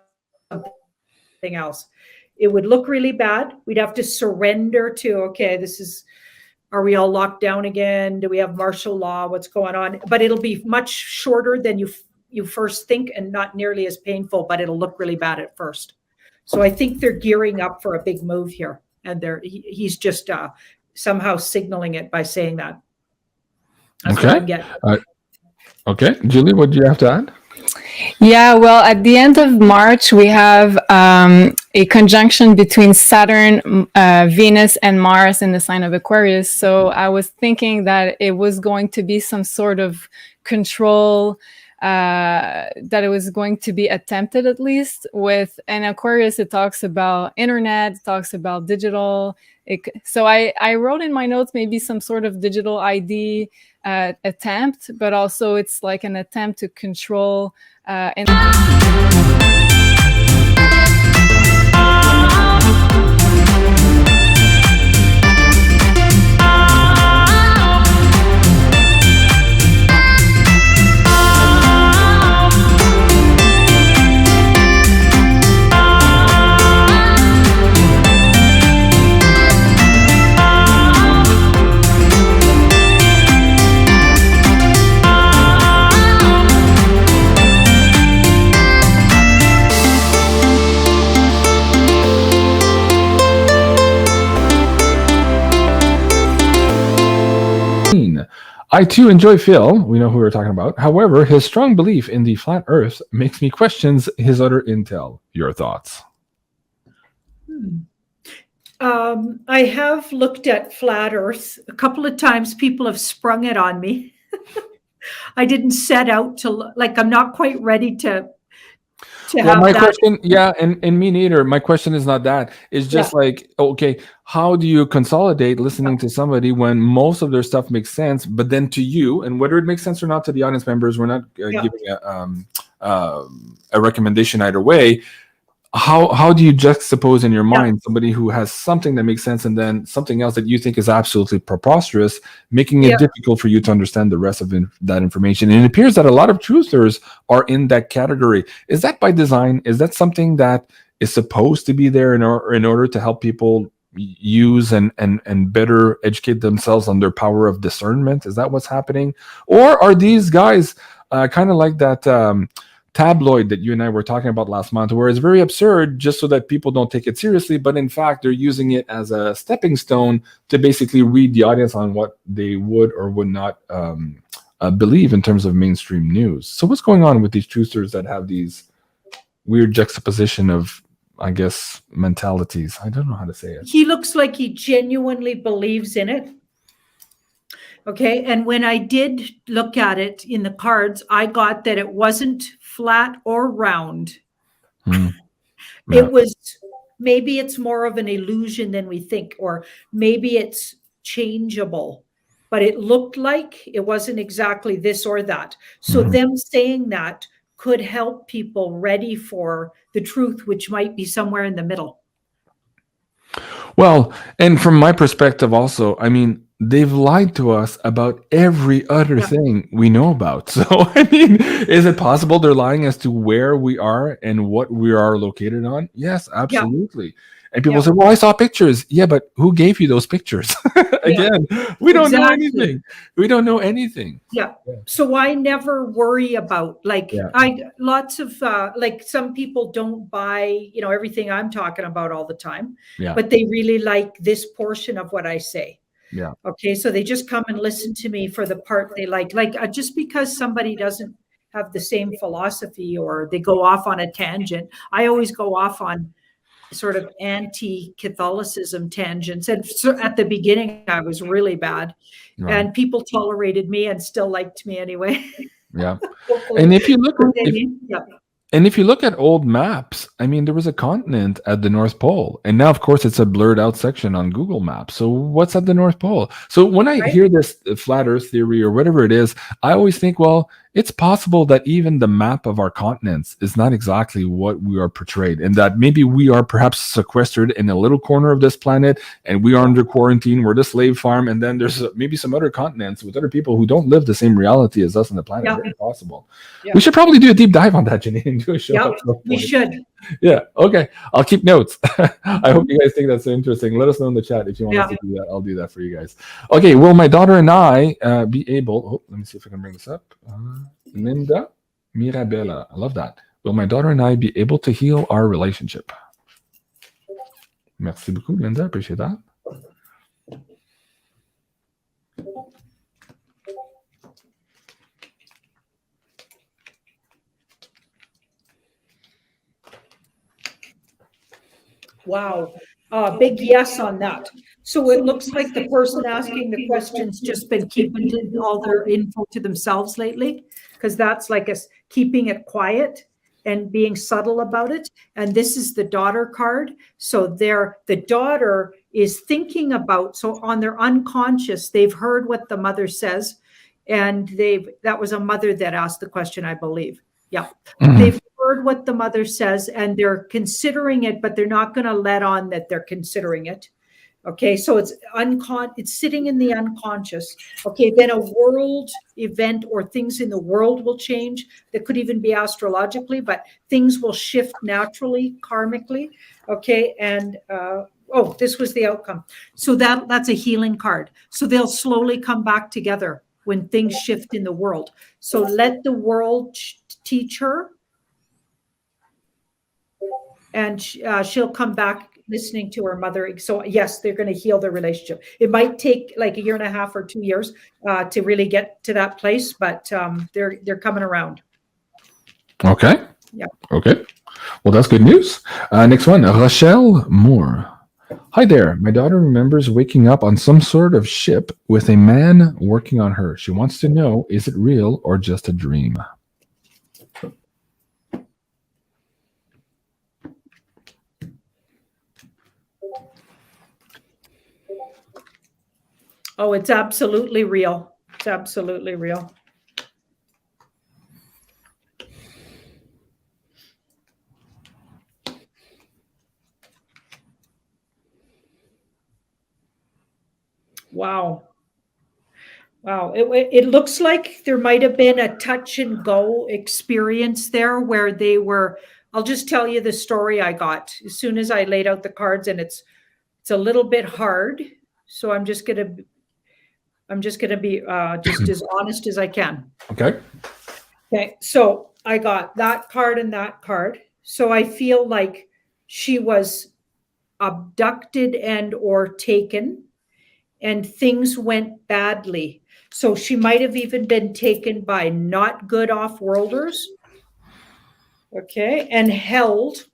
else. It would look really bad. We'd have to surrender to, okay, are we all locked down again? Do we have martial law? What's going on? But it'll be much shorter than you first think and not nearly as painful, but it'll look really bad at first. So I think they're gearing up for a big move here. And he's just somehow signaling it by saying that. That's what I'm getting.
Okay. Julie, what do you have to add?
Yeah, well, at the end of March, we have a conjunction between Saturn, Venus, and Mars in the sign of Aquarius. So I was thinking that it was going to be some sort of control, that it was going to be attempted at least with an Aquarius. It talks about internet, it talks about digital. So I wrote in my notes maybe some sort of digital ID attempt, but also it's like an attempt to control
I too enjoy Phil. We know who we're talking about. However, his strong belief in the flat Earth makes me question his other intel. Your thoughts?
I have looked at flat Earth a couple of times. People have sprung it on me. I didn't set out to I'm not quite ready to have
my
that.
question, and me neither. My question is not that. It's just okay, how do you consolidate listening to somebody when most of their stuff makes sense, but then to you, and whether it makes sense or not to the audience members, we're not giving a recommendation either way. How do you juxtapose in your mind somebody who has something that makes sense and then something else that you think is absolutely preposterous, making it difficult for you to understand the rest of that information? And it appears that a lot of truthers are in that category. Is that by design? Is that something that is supposed to be there in order to help people use and better educate themselves on their power of discernment? Is that what's happening? Or are these guys kind of like that tabloid that you and I were talking about last month, where it's very absurd just so that people don't take it seriously, but in fact they're using it as a stepping stone to basically read the audience on what they would or would not believe in terms of mainstream news? So what's going on with these truthers that have these weird juxtaposition of, I guess, mentalities? I don't know how to say it.
He looks like he genuinely believes in it. Okay, and when I did look at it in the cards, I got that it wasn't flat or round. It was, maybe it's more of an illusion than we think, or maybe it's changeable, but it looked like it wasn't exactly this or that. So them saying that could help people ready for the truth, which might be somewhere in the middle.
Well, and from my perspective also, I mean, they've lied to us about every other thing we know about. So, I mean, is it possible they're lying as to where we are and what we are located on? Yes, absolutely. Yeah. And people say, well, I saw pictures. Yeah, but who gave you those pictures? Again, we don't know anything. We don't know anything.
Yeah. So I never worry about lots of some people don't buy, everything I'm talking about all the time, but they really like this portion of what I say.
Yeah.
Okay. So they just come and listen to me for the part they like. Just because somebody doesn't have the same philosophy or they go off on a tangent, I always go off on sort of anti-Catholicism tangents. And so at the beginning, I was really bad, and people tolerated me and still liked me anyway.
Yeah. And if you look at and if you look at old maps, I mean, there was a continent at the North Pole, and now, of course, it's a blurred out section on Google Maps. So what's at the North Pole? So when I hear this flat Earth theory or whatever it is, I always think, well, it's possible that even the map of our continents is not exactly what we are portrayed, and that maybe we are perhaps sequestered in a little corner of this planet, and we are under quarantine. We're the slave farm, and then there's maybe some other continents with other people who don't live the same reality as us on the planet. Yeah. Very possible. Yeah. We should probably do a deep dive on that, Janine. Do a show.
Yeah, we should.
Yeah. Okay. I'll keep notes. I hope you guys think that's interesting. Let us know in the chat if you want us to do that. I'll do that for you guys. Okay. Will my daughter and I be able? Oh, let me see if I can bring this up. Linda Mirabella. I love that. Will my daughter and I be able to heal our relationship? Merci beaucoup, Linda. Appreciate that.
Wow. Big yes on that. So it looks like the person asking the questions just been keeping all their info to themselves lately, because that's like us keeping it quiet and being subtle about it. And this is the daughter card. So the daughter is thinking about, so on their unconscious, they've heard what the mother says. And that was a mother that asked the question, I believe. Yeah. Mm-hmm. They've heard what the mother says and they're considering it, but they're not going to let on that they're considering it. Okay, so it's sitting in the unconscious. Okay, then a world event or things in the world will change. That could even be astrologically, but things will shift naturally, karmically. Okay, and this was the outcome. So that's a healing card. So they'll slowly come back together when things shift in the world. So let the world teach her, and she'll come back listening to her mother. So yes, they're going to heal their relationship. It might take like a year and a half or 2 years to really get to that place, but they're coming around.
Okay.
Yeah.
Okay. Well, that's good news. Next one, Rochelle Moore. Hi there. My daughter remembers waking up on some sort of ship with a man working on her. She wants to know, is it real or just a dream?
Oh, it's absolutely real. It's absolutely real. Wow. Wow. It looks like there might have been a touch and go experience there where they were. I'll just tell you the story I got as soon as I laid out the cards, and it's a little bit hard. So I'm just gonna be just as honest as I can.
Okay.
Okay. So I got that card and that card. So I feel like she was abducted and or taken, and things went badly. So she might have even been taken by not good off-worlders, okay, and held,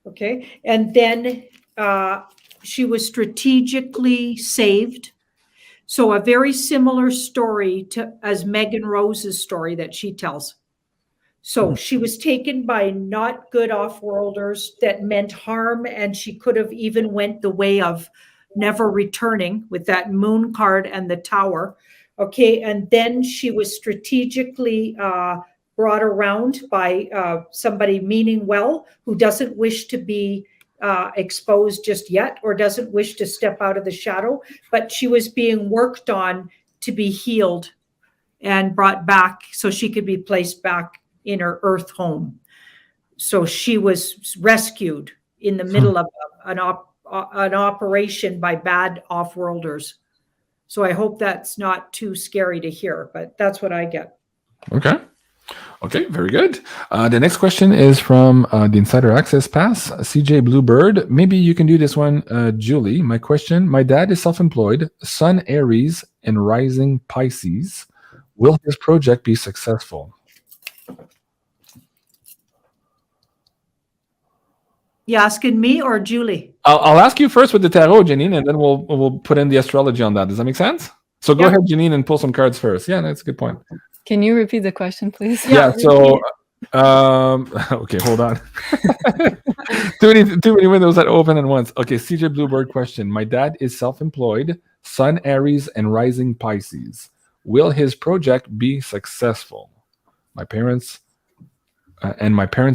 okay, and then she was strategically saved. So a very similar story as Megan Rose's story that she tells. So she was taken by not good off-worlders that meant harm, and she could have even went the way of never returning with that moon card and the tower. Okay. And then she was strategically brought around by somebody meaning well, who doesn't wish to be exposed just yet, or doesn't wish to step out of the shadow, but she was being worked on to be healed and brought back so she could be placed back in her earth home. So she was rescued in the middle of an operation by bad off-worlders. So I hope that's not too scary to hear, but that's what I get.
Okay. Okay, very good. The next question is from the Insider Access Pass, CJ Bluebird. Maybe you can do this one, Julie. My question, my dad is self-employed, Sun Aries and rising Pisces. Will his project be successful?
You asking me or Julie?
I'll ask you first with the tarot, Janine, and then we'll put in the astrology on that. Does that make sense? So go ahead, Janine, and pull some cards first. Yeah, that's a good point.
Can you repeat the question, please?
Yeah. So, okay, hold on. too many windows that open at once. Okay, CJ Bluebird question. My dad is self-employed, Sun Aries and rising Pisces. Will his project be successful? My parents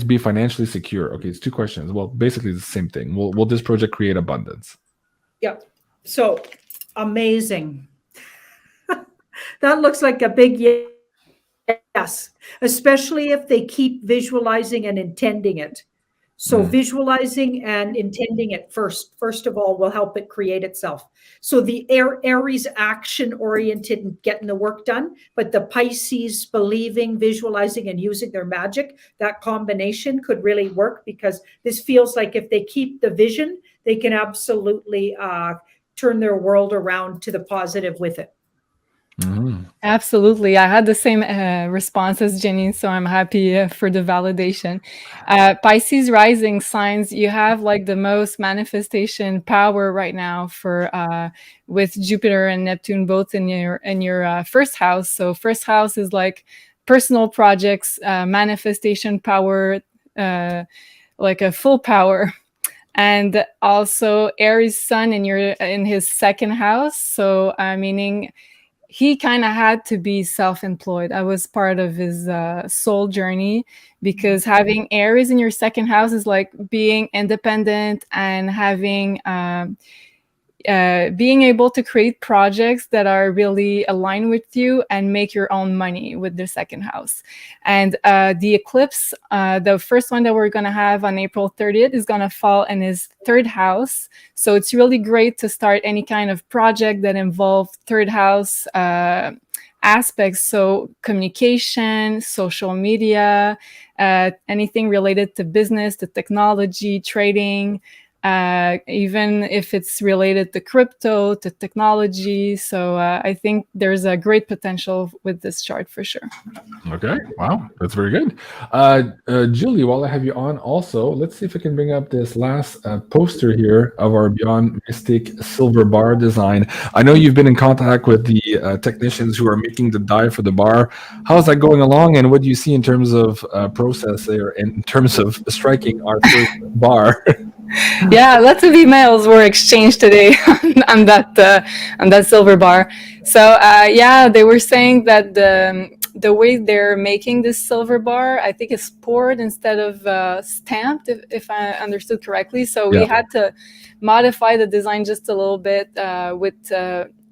be financially secure. Okay, it's two questions. Well, basically the same thing. Will this project create abundance?
Yeah. So amazing. That looks like a big yes, especially if they keep visualizing and intending it. So visualizing and intending it first of all, will help it create itself. So the Aries action-oriented and getting the work done, but the Pisces believing, visualizing, and using their magic, that combination could really work, because this feels like if they keep the vision, they can absolutely turn their world around to the positive with it.
Mm-hmm. Absolutely. I had the same response as Janine, so I'm happy for the validation. Pisces rising signs, you have like the most manifestation power right now for with Jupiter and Neptune both in your first house. So first house is like personal projects, manifestation power, like a full power. And also Aries sun in his second house. So meaning he kind of had to be self-employed. I was part of his soul journey, because having Aries in your second house is like being independent and having being able to create projects that are really aligned with you and make your own money with the second house. And the eclipse, the first one that we're going to have on April 30th, is going to fall in his third house. So it's really great to start any kind of project that involves third house aspects. So communication, social media, anything related to business, to technology, trading, even if it's related to crypto, to technology. So I think there's a great potential with this chart for sure.
Okay, wow, that's very good. Julie, while I have you on also, let's see if I can bring up this last poster here of our Beyond Mystic silver bar design. I know you've been in contact with the technicians who are making the die for the bar. How's that going along, and what do you see in terms of process there, in terms of striking our first bar?
Yeah, lots of emails were exchanged today on that silver bar. So yeah, they were saying that the way they're making this silver bar, I think, is poured instead of stamped, if I understood correctly. So we had to modify the design just a little bit with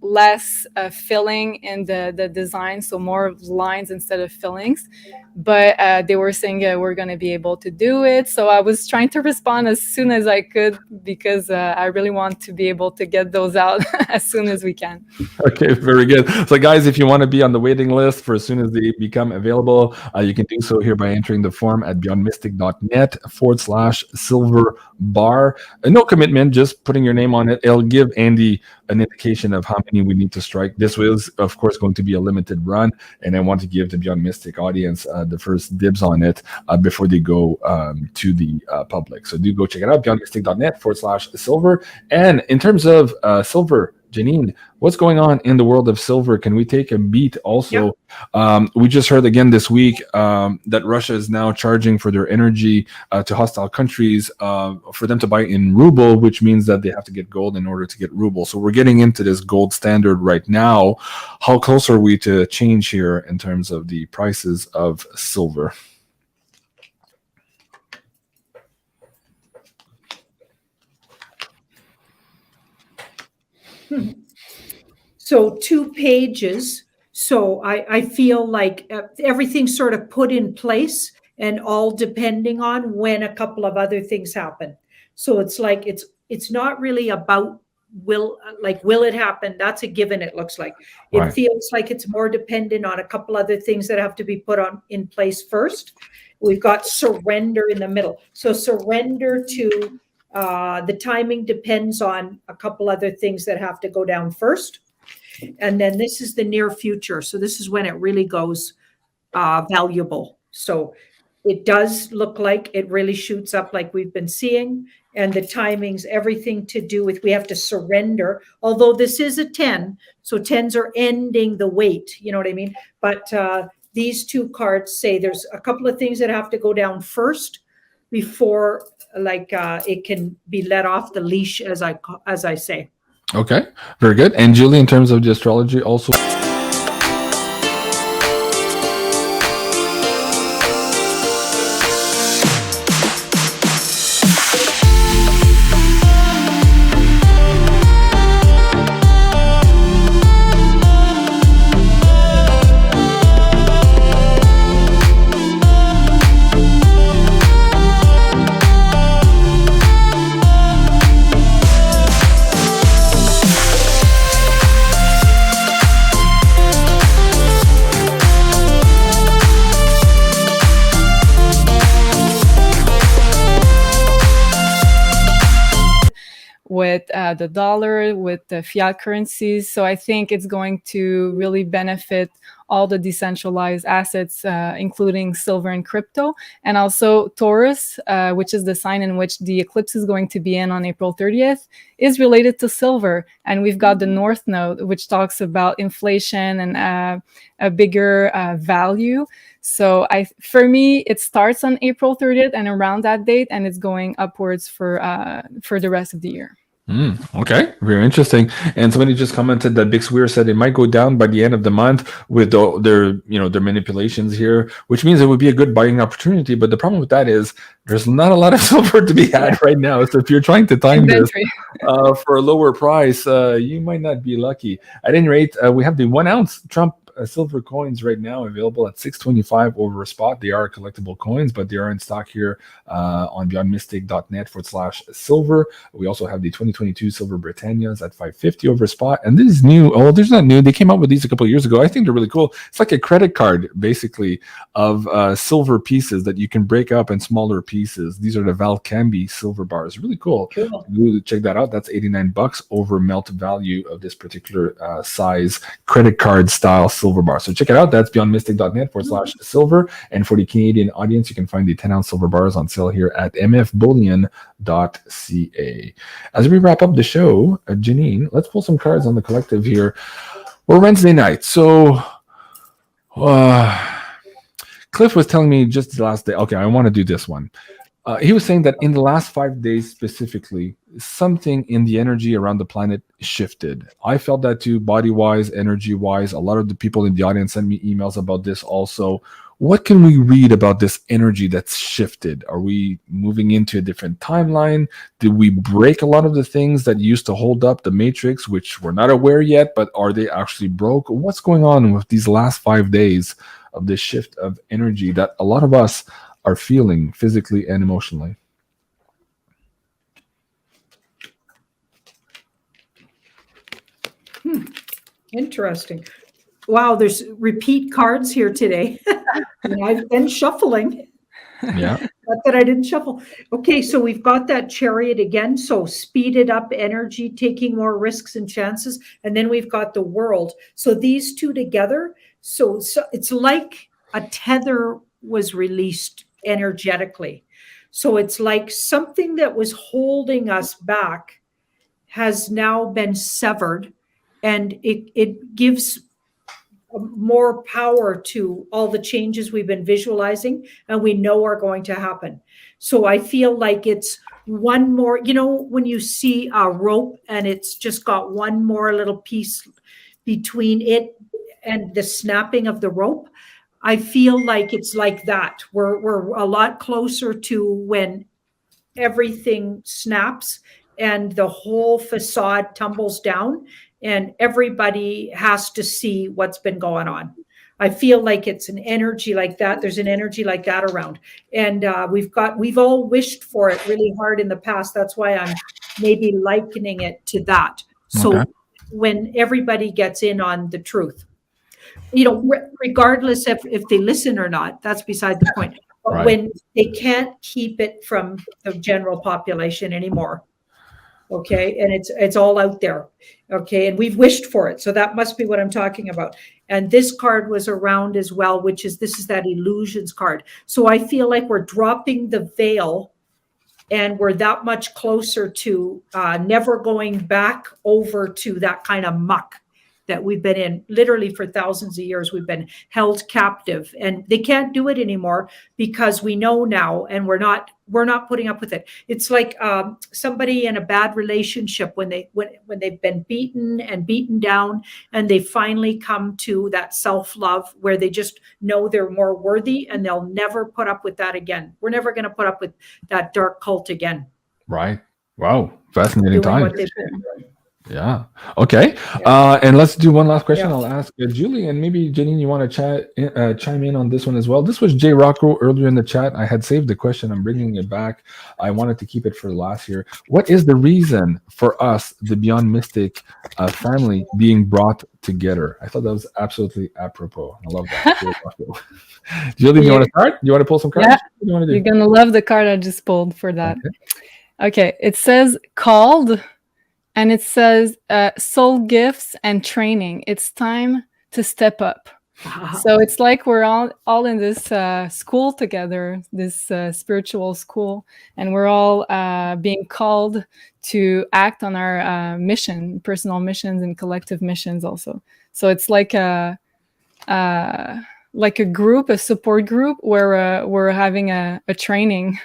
less filling in the design, so more lines instead of fillings. But they were saying we're going to be able to do it. So I was trying to respond as soon as I could, because I really want to be able to get those out as soon as we can.
Okay, very good. So guys, if you want to be on the waiting list for as soon as they become available, you can do so here by entering the form at beyondmystic.net/silver bar. No commitment, just putting your name on it. It'll give Andy an indication of how many we need to strike. This was, of course, going to be a limited run, and I want to give the Beyond Mystic audience the first dibs on it before they go to the public. So do go check it out, beyondmystic.net/silver. And in terms of silver, Janine, what's going on in the world of silver? Can we take a beat also? Yep. We just heard again this week that Russia is now charging for their energy to hostile countries for them to buy in ruble, which means that they have to get gold in order to get ruble. So we're getting into this gold standard right now. How close are we to change here in terms of the prices of silver?
So 2 pages. So I feel like everything's sort of put in place, and all depending on when a couple of other things happen. So it's like it's not really about will it happen? That's a given. It looks like it feels like it's more dependent on a couple other things that have to be put in place first. We've got surrender in the middle. So surrender to the timing depends on a couple other things that have to go down first. And then this is the near future. So this is when it really goes valuable. So it does look like it really shoots up like we've been seeing. And the timings, everything to do with, we have to surrender. Although this is a 10, so 10s are ending the wait. You know what I mean? But these 2 cards say there's a couple of things that have to go down first before it can be let off the leash, as I say.
Okay, very good. And Julie, in terms of the astrology also.
With the dollar, with the fiat currencies. So I think it's going to really benefit all the decentralized assets, including silver and crypto. And also Taurus, which is the sign in which the eclipse is going to be in on April 30th, is related to silver. And we've got the North Node, which talks about inflation and a bigger value. So for me, it starts on April 30th and around that date, and it's going upwards for the rest of the year.
Okay, very interesting. And somebody just commented that Big Swear said it might go down by the end of the month with their manipulations here, which means it would be a good buying opportunity. But the problem with that is there's not a lot of silver to be had right now. So if you're trying to time this for a lower price, you might not be lucky. At any rate, we have the 1 ounce Trump silver coins right now available at $6.25 over spot. They are collectible coins, but they are in stock here on beyondmystic.net/silver. We also have the 2022 Silver Britannias at $5.50 over spot. And this is new. Oh, there's not new. They came out with these a couple of years ago. I think they're really cool. It's like a credit card, basically, of silver pieces that you can break up in smaller pieces. These are the Valcambi silver bars. Really cool. Check that out. That's $89 over melt value of this particular size credit card style silver bar. So check it out. That's beyondmystic.net/silver. And for the Canadian audience, you can find the 10-ounce silver bars on sale here at mfbullion.ca. As we wrap up the show, Janine, let's pull some cards on the collective here. We're Wednesday night. So Cliff was telling me just the last day, okay, I want to do this one. He was saying that in the last 5 days specifically, something in the energy around the planet shifted. I felt that too, body-wise, energy-wise. A lot of the people in the audience sent me emails about this also. What can we read about this energy that's shifted? Are we moving into a different timeline? Did we break a lot of the things that used to hold up the matrix, which we're not aware yet, but are they actually broke? What's going on with these last 5 days of this shift of energy that a lot of us are feeling physically and emotionally?
Interesting. Wow, there's repeat cards here today. And I've been shuffling.
Yeah.
Not that I didn't shuffle. Okay, so we've got that Chariot again. So speeded up energy, taking more risks and chances. And then we've got the World. So these two together, so it's like a tether was released energetically. So it's like something that was holding us back has now been severed, and it gives more power to all the changes we've been visualizing and we know are going to happen. So I feel like it's one more, when you see a rope and it's just got one more little piece between it and the snapping of the rope, I feel like it's like that. We're a lot closer to when everything snaps and the whole facade tumbles down and everybody has to see what's been going on. I feel like it's an energy like that. There's an energy like that around. And we've all wished for it really hard in the past. That's why I'm maybe likening it to that. So when everybody gets in on the truth, regardless if they listen or not, that's beside the point. But when they can't keep it from the general population anymore, okay, and it's all out there, okay, and we've wished for it, so that must be what I'm talking about. And this card was around as well, this is that illusions card. So I feel like we're dropping the veil, and we're that much closer to never going back over to that kind of muck that we've been in literally for thousands of years. We've been held captive, and they can't do it anymore because we know now, and we're not putting up with it. It's like somebody in a bad relationship when they've been beaten down, and they finally come to that self-love where they just know they're more worthy, and they'll never put up with that again. We're never going to put up with that dark cult again.
Right. Wow. Fascinating time. Yeah. Okay. And let's do one last question. I'll ask Julie, and maybe Janine, you want to chime in on this one as well. This was Jay Rocco earlier in the chat. I had saved the question. I'm bringing it back. I wanted to keep it for last year. What is the reason for us, the Beyond Mystic family, being brought together? I thought that was absolutely apropos. I love that. Julie, you want to start? You want to pull some cards?
Yeah. What do you want to do? You're going to love the card I just pulled for that. Okay. It says called. And it says soul gifts and training. It's time to step up. So it's like we're all in this school together, this spiritual school, and we're all being called to act on our mission, personal missions and collective missions also. So it's like a group, a support group where we're having a training.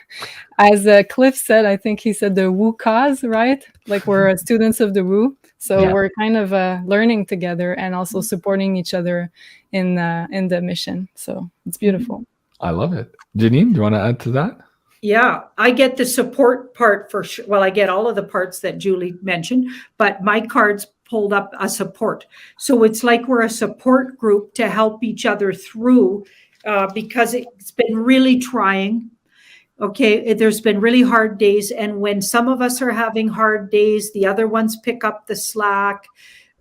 As Cliff said, I think he said the Wu cause, right? Like we're students of the Wu. So we're kind of learning together and also supporting each other in the mission. So it's beautiful.
I love it. Janine, do you want to add to that?
Yeah, I get the support part for sure. Well, I get all of the parts that Julie mentioned, but my cards pulled up a support. So it's like we're a support group to help each other through because it's been really trying. Okay, there's been really hard days. And when some of us are having hard days, the other ones pick up the slack.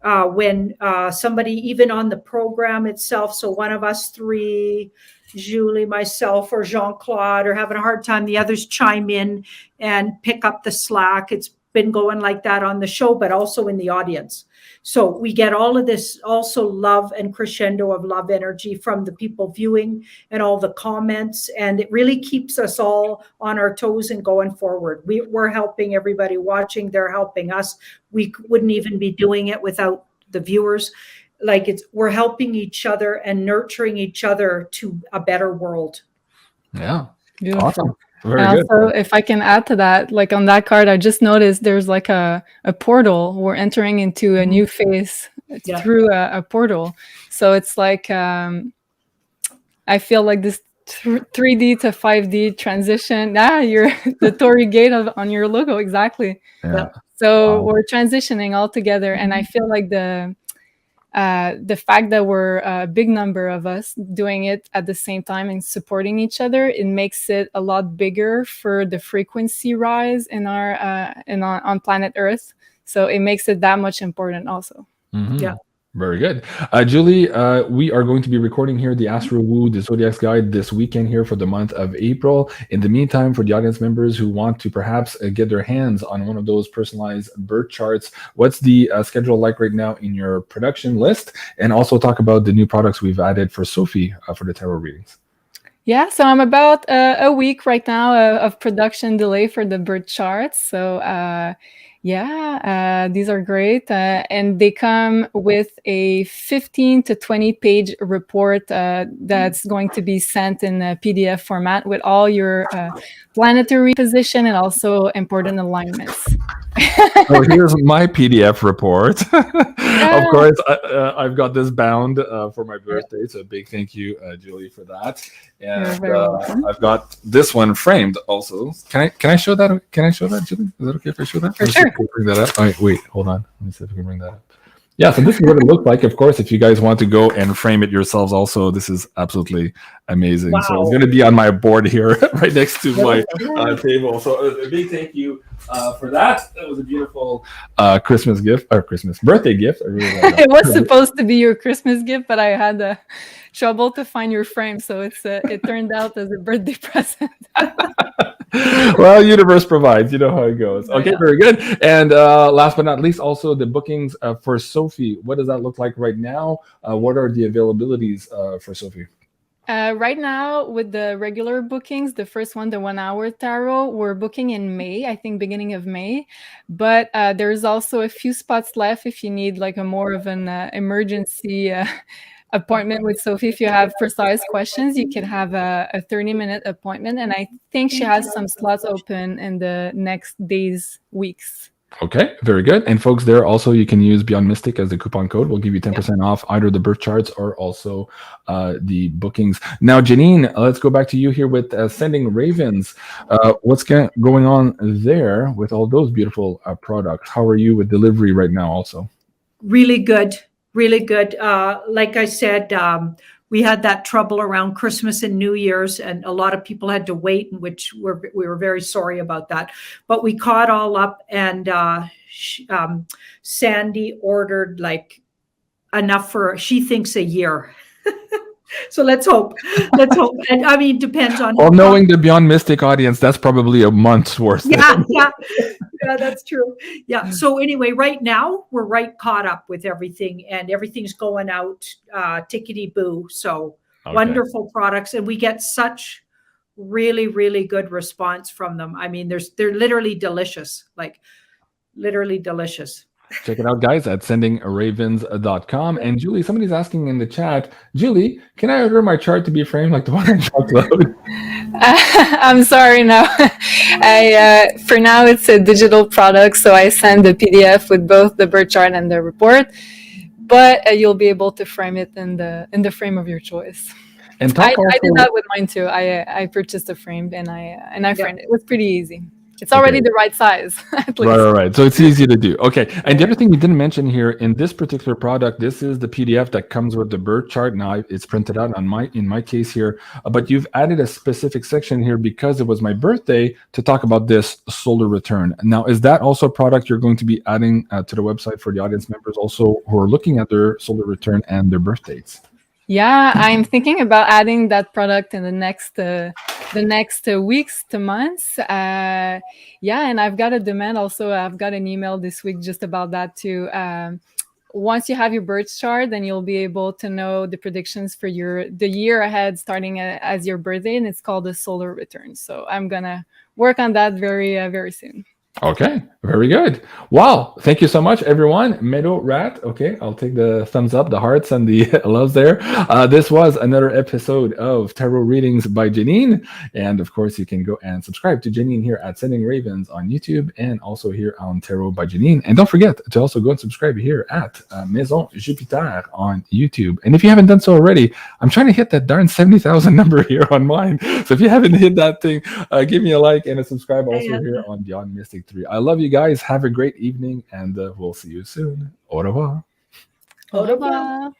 When somebody, even on the program itself, so one of us three, Julie, myself, or Jean-Claude are having a hard time, the others chime in and pick up the slack. It's been going like that on the show, but also in the audience. So we get all of this also love and crescendo of love energy from the people viewing and all the comments. And it really keeps us all on our toes and going forward. We're helping everybody watching. They're helping us. We wouldn't even be doing it without the viewers. Like we're helping each other and nurturing each other to a better world.
Yeah.
Beautiful.
Awesome. Very good.
Also, if I can add to that, like on that card, I just noticed there's like a portal. We're entering into a new phase through a portal. So it's like, I feel like this 3D to 5D transition. You're the Torii Gate on your logo. Exactly.
Yeah.
So we're transitioning all together. And I feel like the fact that we're a big number of us doing it at the same time and supporting each other, it makes it a lot bigger for the frequency rise in on planet Earth. So it makes it that much important also.
Mm-hmm.
Yeah.
Very good. Julie, we are going to be recording here the Astro Woo, the Zodiac's Guide this weekend here for the month of April. In the meantime, for the audience members who want to perhaps get their hands on one of those personalized birth charts, what's the schedule like right now in your production list? And also talk about the new products we've added for Sophie for the tarot readings.
Yeah, so I'm about a week right now of production delay for the birth charts. So these are great. And they come with a 15 to 20 page report that's going to be sent in a PDF format with all your planetary position and also important alignments.
So here's my PDF report. Of course, I've got this bound for my birthday. So a big thank you, Julie, for that. And I've got this one framed also. Can I show that? Can I show that, Julie? Is that okay if I show that?
For sure.
Bring that up. All right, wait, hold on. Let me see if we can bring that up. Yeah, so this is what it looks like. Of course, if you guys want to go and frame it yourselves also, this is absolutely amazing. Wow. So it's going to be on my board here right next to my table. So a big thank you for that. That was a beautiful Christmas gift, or birthday gift. I really like that.
It was supposed to be your Christmas gift, but I had trouble to find your frame. So it turned out as a birthday present.
Well, universe provides. You know how it goes. Okay, very good. And last but not least, also the bookings for Sophie. What does that look like right now? What are the availabilities for Sophie?
Right now, with the regular bookings, the first one, the 1 hour tarot, we're booking in May, I think beginning of May. But there's also a few spots left if you need like a more of an emergency appointment with Sophie. If you have precise questions, you can have a 30-minute appointment. And I think she has some slots open in the next days, weeks.
Okay, very good. And folks, there also you can use Beyond Mystic as the coupon code. We'll give you 10% off either the birth charts or also the bookings. Now, Janine, let's go back to you here with Sending Ravens. What's going on there with all those beautiful products? How are you with delivery right now also?
Really good. Really good. Like I said, we had that trouble around Christmas and New Year's, and a lot of people had to wait, which we were very sorry about that. But we caught all up, and Sandy ordered like enough for, she thinks, a year. So let's hope. Let's hope. And I mean, depends on.
Well, knowing the Beyond Mystic audience, that's probably a month's worth.
Yeah, that's true. Yeah. So anyway, right now we're caught up with everything, and everything's going out tickety boo. So wonderful products, and we get such really, really good response from them. I mean, they're literally delicious, like literally delicious.
Check it out, guys, at sendingravens.com. And Julie, somebody's asking in the chat, Julie, can I order my chart to be framed like the one in chocolate?
I'm sorry, no. For now, it's a digital product, so I send the PDF with both the birth chart and the report. But you'll be able to frame it in the frame of your choice.
And
I did that with mine too. I purchased a frame and I framed it. It was pretty easy. It's already the right size, at least.
Right. So it's easy to do. Okay. And the other thing we didn't mention here in this particular product, this is the PDF that comes with the birth chart. Now it's printed out on in my case here, but you've added a specific section here because it was my birthday to talk about this solar return. Now, is that also a product you're going to be adding to the website for the audience members also who are looking at their solar return and their birth dates?
Yeah, I'm thinking about adding that product in the next weeks to months. Yeah, and I've got a demand also. I've got an email this week just about that too. Once you have your birth chart, then you'll be able to know the predictions for the year ahead, starting as your birthday, and it's called the solar return. So I'm gonna work on that very soon.
Okay, very good. Wow, thank you so much, everyone. Meadow Rat. Okay, I'll take the thumbs up, the hearts, and the loves there. This was another episode of Tarot Readings by Janine. And of course, you can go and subscribe to Janine here at Sending Ravens on YouTube and also here on Tarot by Janine. And don't forget to also go and subscribe here at Maison Jupiter on YouTube. And if you haven't done so already, I'm trying to hit that darn 70,000 number here on mine. So if you haven't hit that thing, give me a like and a subscribe also here on Beyond Mystic 3. I love you guys. Have a great evening, and we'll see you soon. Au revoir.
Au revoir.